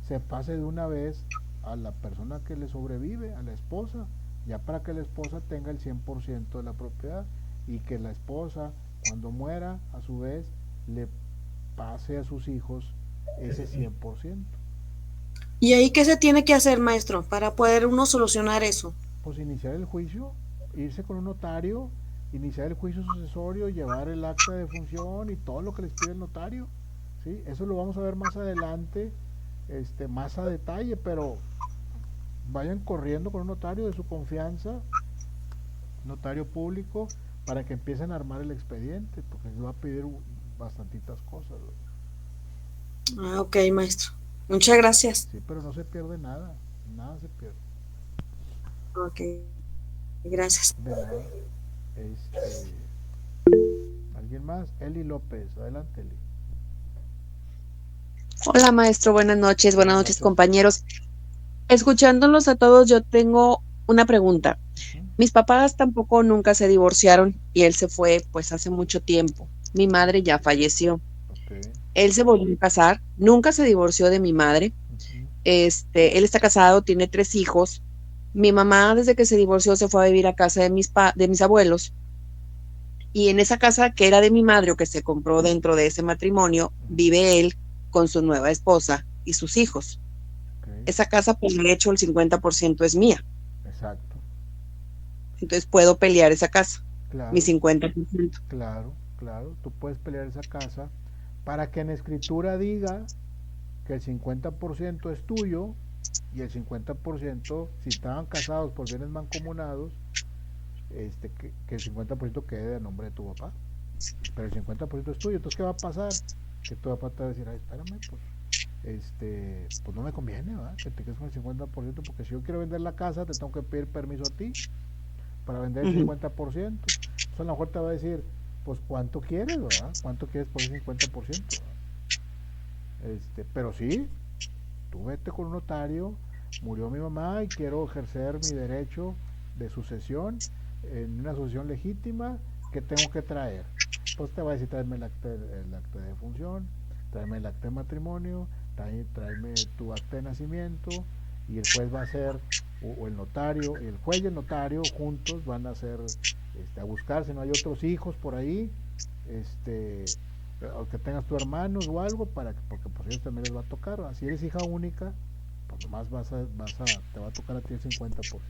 se pase de una vez a la persona que le sobrevive, a la esposa, ya para que la esposa tenga el 100% de la propiedad y que la esposa, cuando muera, a su vez, le pase a sus hijos ese 100%. ¿Y ahí qué se tiene que hacer, maestro, para poder uno solucionar eso? Pues iniciar el juicio, irse con un notario, iniciar el juicio sucesorio, llevar el acta de función y todo lo que les pide el notario, ¿sí? Eso lo vamos a ver más adelante, más a detalle, pero vayan corriendo con un notario de su confianza, notario público, para que empiecen a armar el expediente, porque les va a pedir bastantitas cosas. Ah, ok, maestro. Muchas gracias. Sí, pero no se pierde nada, nada se pierde. Ok, gracias. De nada. ¿Alguien más? Eli López, adelante, Eli. Hola maestro, buenas noches compañeros. Escuchándolos a todos, yo tengo una pregunta. Mis papás tampoco nunca se divorciaron y él se fue pues hace mucho tiempo. Mi madre ya falleció. Él se volvió a casar, nunca se divorció de mi madre. Él está casado, tiene 3 hijos. Mi mamá desde que se divorció se fue a vivir a casa de mis abuelos. Y en esa casa que era de mi madre o que se compró dentro de ese matrimonio, vive él con su nueva esposa y sus hijos. Esa casa por derecho el 50% es mía. Exacto. Entonces puedo pelear esa casa, claro, mi 50%. Claro, tú puedes pelear esa casa para que en escritura diga que el 50% es tuyo y el 50%, si estaban casados por bienes mancomunados, que el 50% quede a nombre de tu papá, pero el 50% es tuyo. Entonces, ¿qué va a pasar? Que tu papá te va a decir, ay, espérame, pues no me conviene, ¿verdad? Que te quedes con el 50%, porque si yo quiero vender la casa, te tengo que pedir permiso a ti para vender el 50%. Entonces, a lo mejor te va a decir, pues, ¿cuánto quieres, verdad? ¿Cuánto quieres por el 50%? Pero sí, tú vete con un notario, murió mi mamá y quiero ejercer mi derecho de sucesión en una sucesión legítima, ¿qué tengo que traer? Pues te va a decir, tráeme el acta de defunción, tráeme el acta de matrimonio, tráeme tu acta de nacimiento, y el juez va a hacer, o el notario, el juez y el notario juntos van a hacer, a buscar si no hay otros hijos por ahí, o que tengas tu hermanos o algo, porque pues ellos también les va a tocar. Si eres hija única, pues nomás te va a tocar a ti el 50%.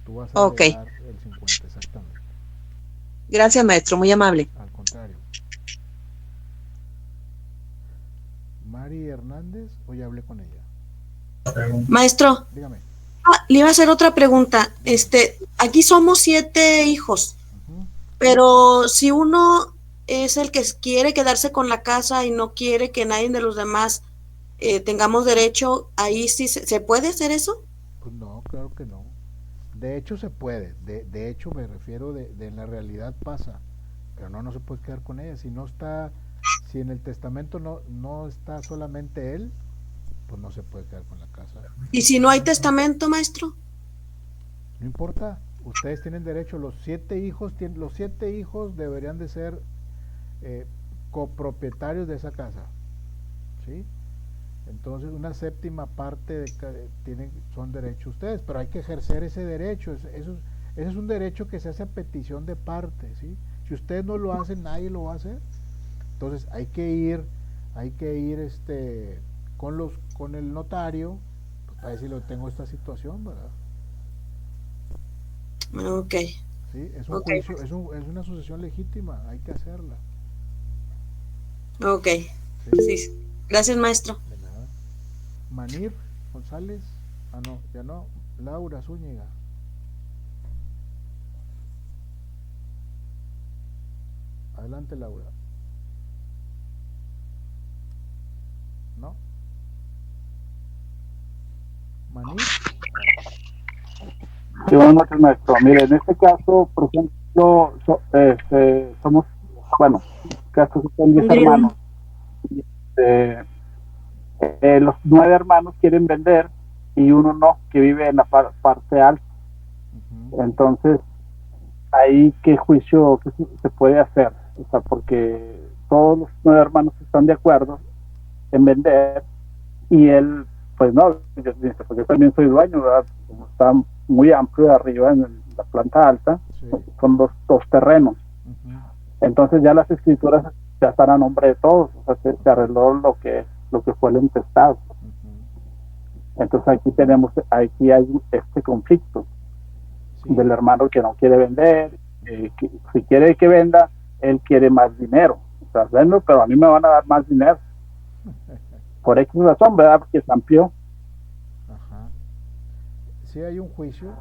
Tú vas a llevar el 50%, exactamente. Gracias, maestro, muy amable. Al contrario. Mari Hernández, hoy hablé con ella. Maestro, dígame. Le iba a hacer otra pregunta. Aquí somos 7 hijos, pero si uno es el que quiere quedarse con la casa y no quiere que nadie de los demás tengamos derecho, ahí sí se puede hacer eso. Pues no, claro que no. De hecho se puede, de hecho me refiero de en la realidad pasa, pero no se puede quedar con ella. Si en el testamento no está solamente él, pues no se puede quedar con la casa. ¿Y si no hay testamento, maestro? No importa, ustedes tienen derecho, los 7 hijos deberían de ser copropietarios de esa casa, ¿sí? Entonces una séptima parte son derechos ustedes, pero hay que ejercer ese derecho. Ese es un derecho que se hace a petición de parte, ¿sí? Si ustedes no lo hacen, nadie lo va a hacer. Entonces hay que ir con el notario, pues, para decirle, tengo esta situación, ¿verdad? Ok. Sí, es un juicio, es una sucesión legítima, hay que hacerla. Ok. Sí. Gracias, maestro. De nada. Manir González, ya no, Laura Zúñiga. Adelante, Laura. ¿No? Manir. Sí, buenas noches, maestro. Mire, en este caso, por ejemplo, somos, bueno, casos son 10 hermanos. Los 9 hermanos quieren vender y uno no, que vive en la parte alta. Entonces, ahí qué juicio qué se puede hacer, o sea, porque todos los 9 hermanos están de acuerdo en vender y él, pues no, porque yo también soy dueño, ¿verdad? Como está muy amplio arriba en la planta alta, son dos terrenos. Entonces ya las escrituras ya están a nombre de todos, o sea, se arregló lo que fue el intestado. Entonces aquí hay este conflicto del hermano que no quiere vender, que si quiere que venda, él quiere más dinero, o sea, vendo, pero a mí me van a dar más dinero por X razón, ¿verdad? Porque se amplió. Sí, hay un juicio,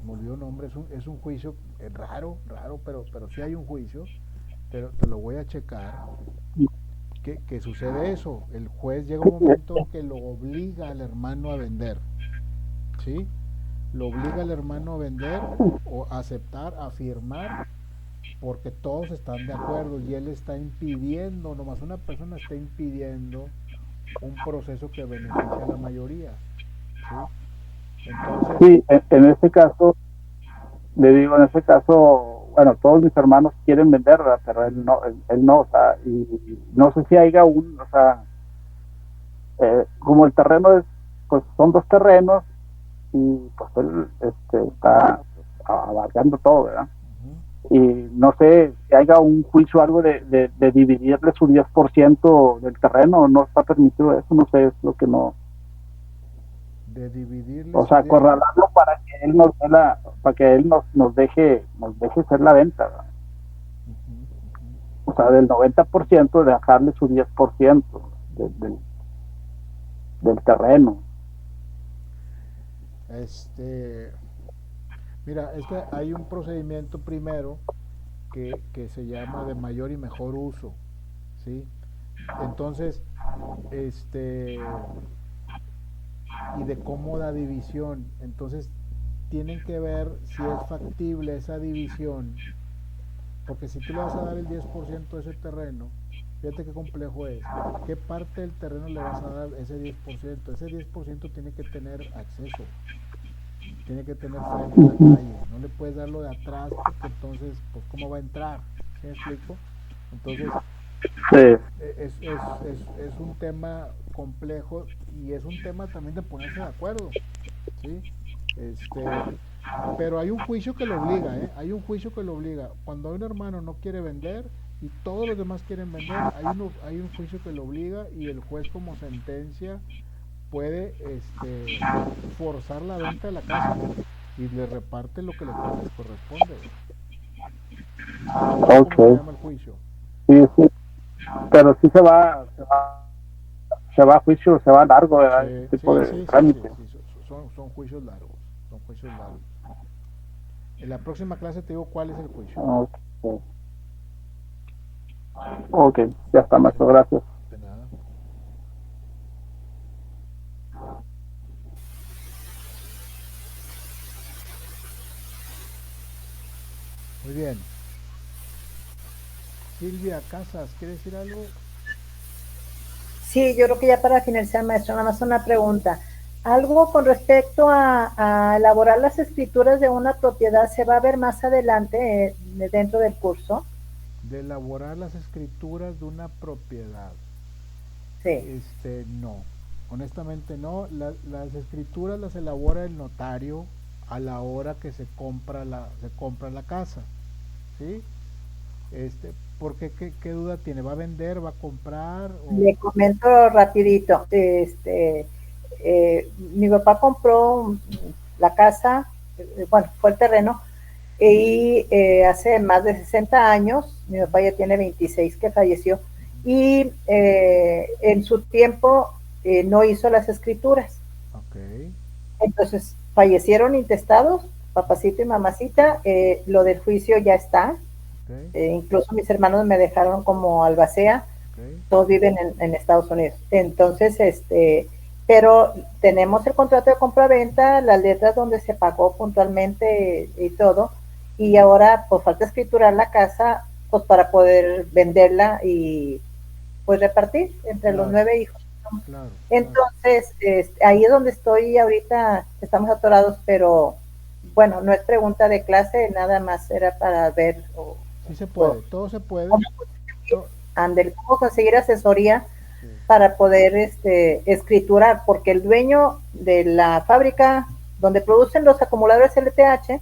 me olvidó el nombre, es un juicio raro, pero sí hay un juicio, pero te lo voy a checar. Que sucede eso, el juez llega un momento que lo obliga al hermano a vender, ¿sí? Lo obliga al hermano a vender o a aceptar, a firmar, porque todos están de acuerdo y él está impidiendo, nomás una persona está impidiendo un proceso que beneficia a la mayoría, ¿sí? Entonces, sí, en este caso, le digo, bueno, todos mis hermanos quieren vender, ¿verdad? Pero él no, o sea, y no sé si haya o sea, como el terreno pues son 2 terrenos, y pues él está abarcando todo, ¿verdad? Y no sé si haya un juicio o algo de dividirle su 10% del terreno, no está permitido eso, no sé, es lo que no... De dividirle, o sea, acorralarlo para que él nos deje hacer la venta, ¿verdad? O sea, del 90% dejarle su 10% del terreno. Mira, es que hay un procedimiento primero que se llama de mayor y mejor uso, ¿sí? Entonces, y de cómoda división. Entonces tienen que ver si es factible esa división, porque si tú le vas a dar el 10% de ese terreno, fíjate qué complejo es, qué parte del terreno le vas a dar ese 10%. Ese 10% tiene que tener acceso, tiene que tener frente a la calle, no le puedes darlo de atrás porque entonces, pues ¿cómo va a entrar? ¿Sí me explico? Entonces es un tema complejo y es un tema también de ponerse de acuerdo, ¿sí? Pero hay un juicio que lo obliga, hay un juicio que lo obliga. Cuando un hermano no quiere vender y todos los demás quieren vender, hay un juicio que lo obliga y el juez como sentencia puede forzar la venta de la casa y le reparte lo que les corresponde. ¿Cómo se llama el juicio? Sí, pero sí se va a juicio, se va largo, ¿verdad? Este tipo de trámite. Son juicios largos, En la próxima clase te digo cuál es el juicio. Ok, ya está, maestro, gracias. De nada. Muy bien. Silvia Casas, ¿quiere decir algo? Sí, yo creo que ya para finalizar, maestro, nada más una pregunta. Algo con respecto a elaborar las escrituras de una propiedad, ¿se va a ver más adelante dentro del curso? De elaborar las escrituras de una propiedad. Sí. No, honestamente no. Las escrituras las elabora el notario a la hora que se compra la casa, ¿sí? ¿Por qué? ¿Qué duda tiene? ¿Va a vender? ¿Va a comprar? Le comento rapidito. Mi papá compró la casa, bueno, fue el terreno, y hace más de 60 años, mi papá ya tiene 26 que falleció, y en su tiempo no hizo las escrituras. Okay. Entonces, fallecieron intestados, papacito y mamacita, lo del juicio ya está. Okay. Incluso mis hermanos me dejaron como albacea. Okay. Todos viven en Estados Unidos. Entonces, pero tenemos el contrato de compra-venta, las letras donde se pagó puntualmente y todo, y ahora por falta de escriturar la casa, pues para poder venderla y pues repartir entre los 9 hijos. Claro, entonces, ahí es donde estoy ahorita, estamos atorados, pero bueno, no es pregunta de clase, nada más era para ver. Sí se puede, todo se puede. ¿Cómo conseguir asesoría para poder escriturar? Porque el dueño de la fábrica donde producen los acumuladores LTH,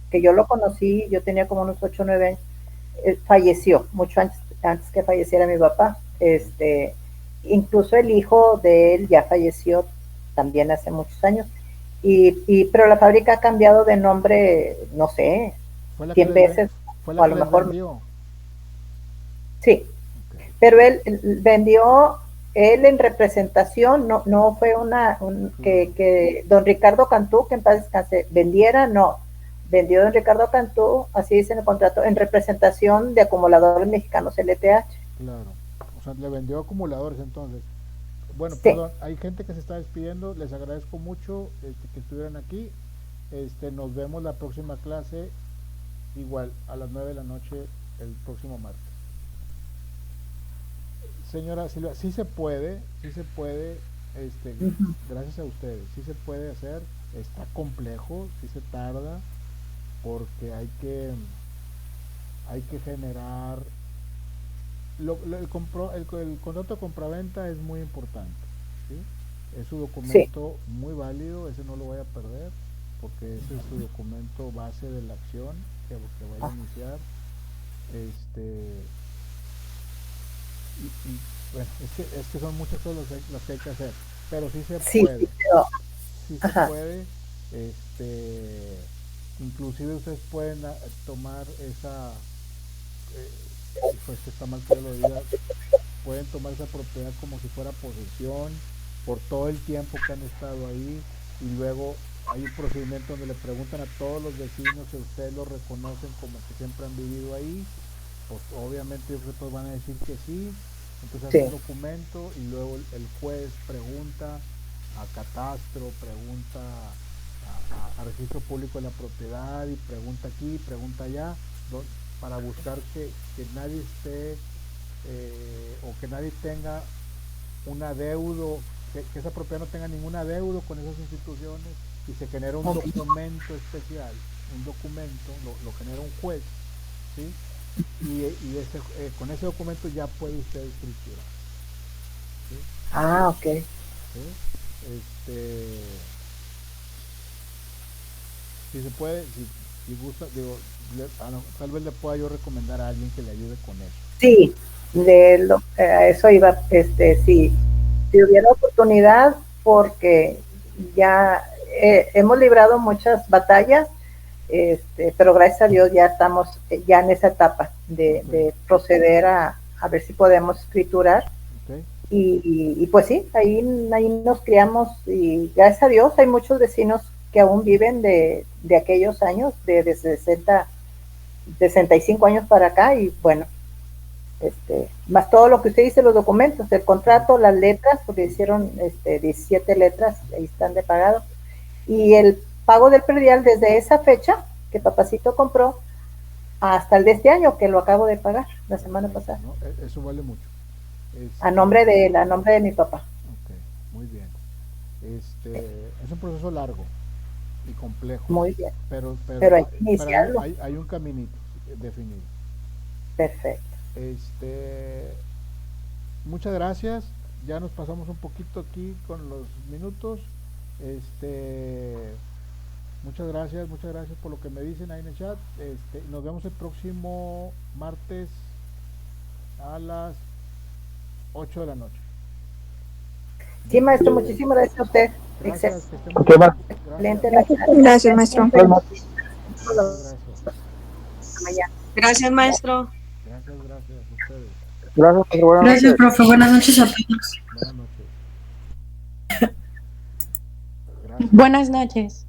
que yo lo conocí, yo tenía como unos 8 o 9 años, falleció, mucho antes que falleciera mi papá. Incluso el hijo de él ya falleció también hace muchos años. Pero la fábrica ha cambiado de nombre, no sé, 100 veces, o a lo mejor. Sí, pero él vendió, él en representación, no fue que don Ricardo Cantú, que en paz descanse, vendiera, no, vendió don Ricardo Cantú, así dice en el contrato, en representación de acumuladores mexicanos LTH. Claro, o sea, le vendió acumuladores entonces. Bueno, sí. Perdón, hay gente que se está despidiendo, les agradezco mucho que estuvieran aquí. Nos vemos la próxima clase, igual a las 9 de la noche el próximo martes. Señora Silvia, sí se puede, gracias a ustedes, sí se puede hacer, está complejo, sí se tarda, porque hay que generar el contrato de compraventa es muy importante, ¿sí? Es su documento muy válido, ese no lo voy a perder, porque ese es su documento base de la acción que vaya a iniciar. Bueno, es que son muchas cosas las que hay que hacer, pero sí se puede, sí se puede. Inclusive ustedes pueden tomar esa pues que está mal que lo diga, pueden tomar esa propiedad como si fuera posesión por todo el tiempo que han estado ahí, y luego hay un procedimiento donde le preguntan a todos los vecinos si ustedes lo reconocen como que siempre han vivido ahí. Pues obviamente ellos van a decir que sí, entonces hace un documento y luego el juez pregunta a catastro, pregunta a registro público de la propiedad, y pregunta aquí, pregunta allá, para buscar que nadie esté o que nadie tenga un adeudo, que esa propiedad no tenga ningún adeudo con esas instituciones, y se genera un documento especial, un documento, lo genera un juez, ¿sí? Y con ese documento ya puede usted escriturar, ¿sí? Ok. ¿Sí? Si se puede, si gusta, digo, tal vez le pueda yo recomendar a alguien que le ayude con eso. Sí, eso iba, si hubiera oportunidad, porque ya hemos librado muchas batallas, pero gracias a Dios ya estamos ya en esa etapa de proceder a ver si podemos escriturar. Y pues sí, ahí nos criamos, y gracias a Dios hay muchos vecinos que aún viven de aquellos años, de 65 años para acá, y bueno, más todo lo que usted dice, los documentos, el contrato, las letras, porque hicieron 17 letras, ahí están de pagado, y el pago del predial desde esa fecha que papacito compró hasta el de este año, que lo acabo de pagar la semana pasada. No, eso vale mucho. A nombre de mi papá. Ok, muy bien. Es un proceso largo y complejo. Muy bien. Pero hay que iniciarlo. Hay un caminito definido. Perfecto. Muchas gracias. Ya nos pasamos un poquito aquí con los minutos. Muchas gracias por lo que me dicen ahí en el chat. Nos vemos el próximo martes a las 8 de la noche. Sí, maestro, muchísimas gracias a usted. Gracias, Gracias, maestro. Gracias, maestro. Gracias a ustedes. Gracias, profe. Buenas noches a todos. Buenas noches. Buenas noches.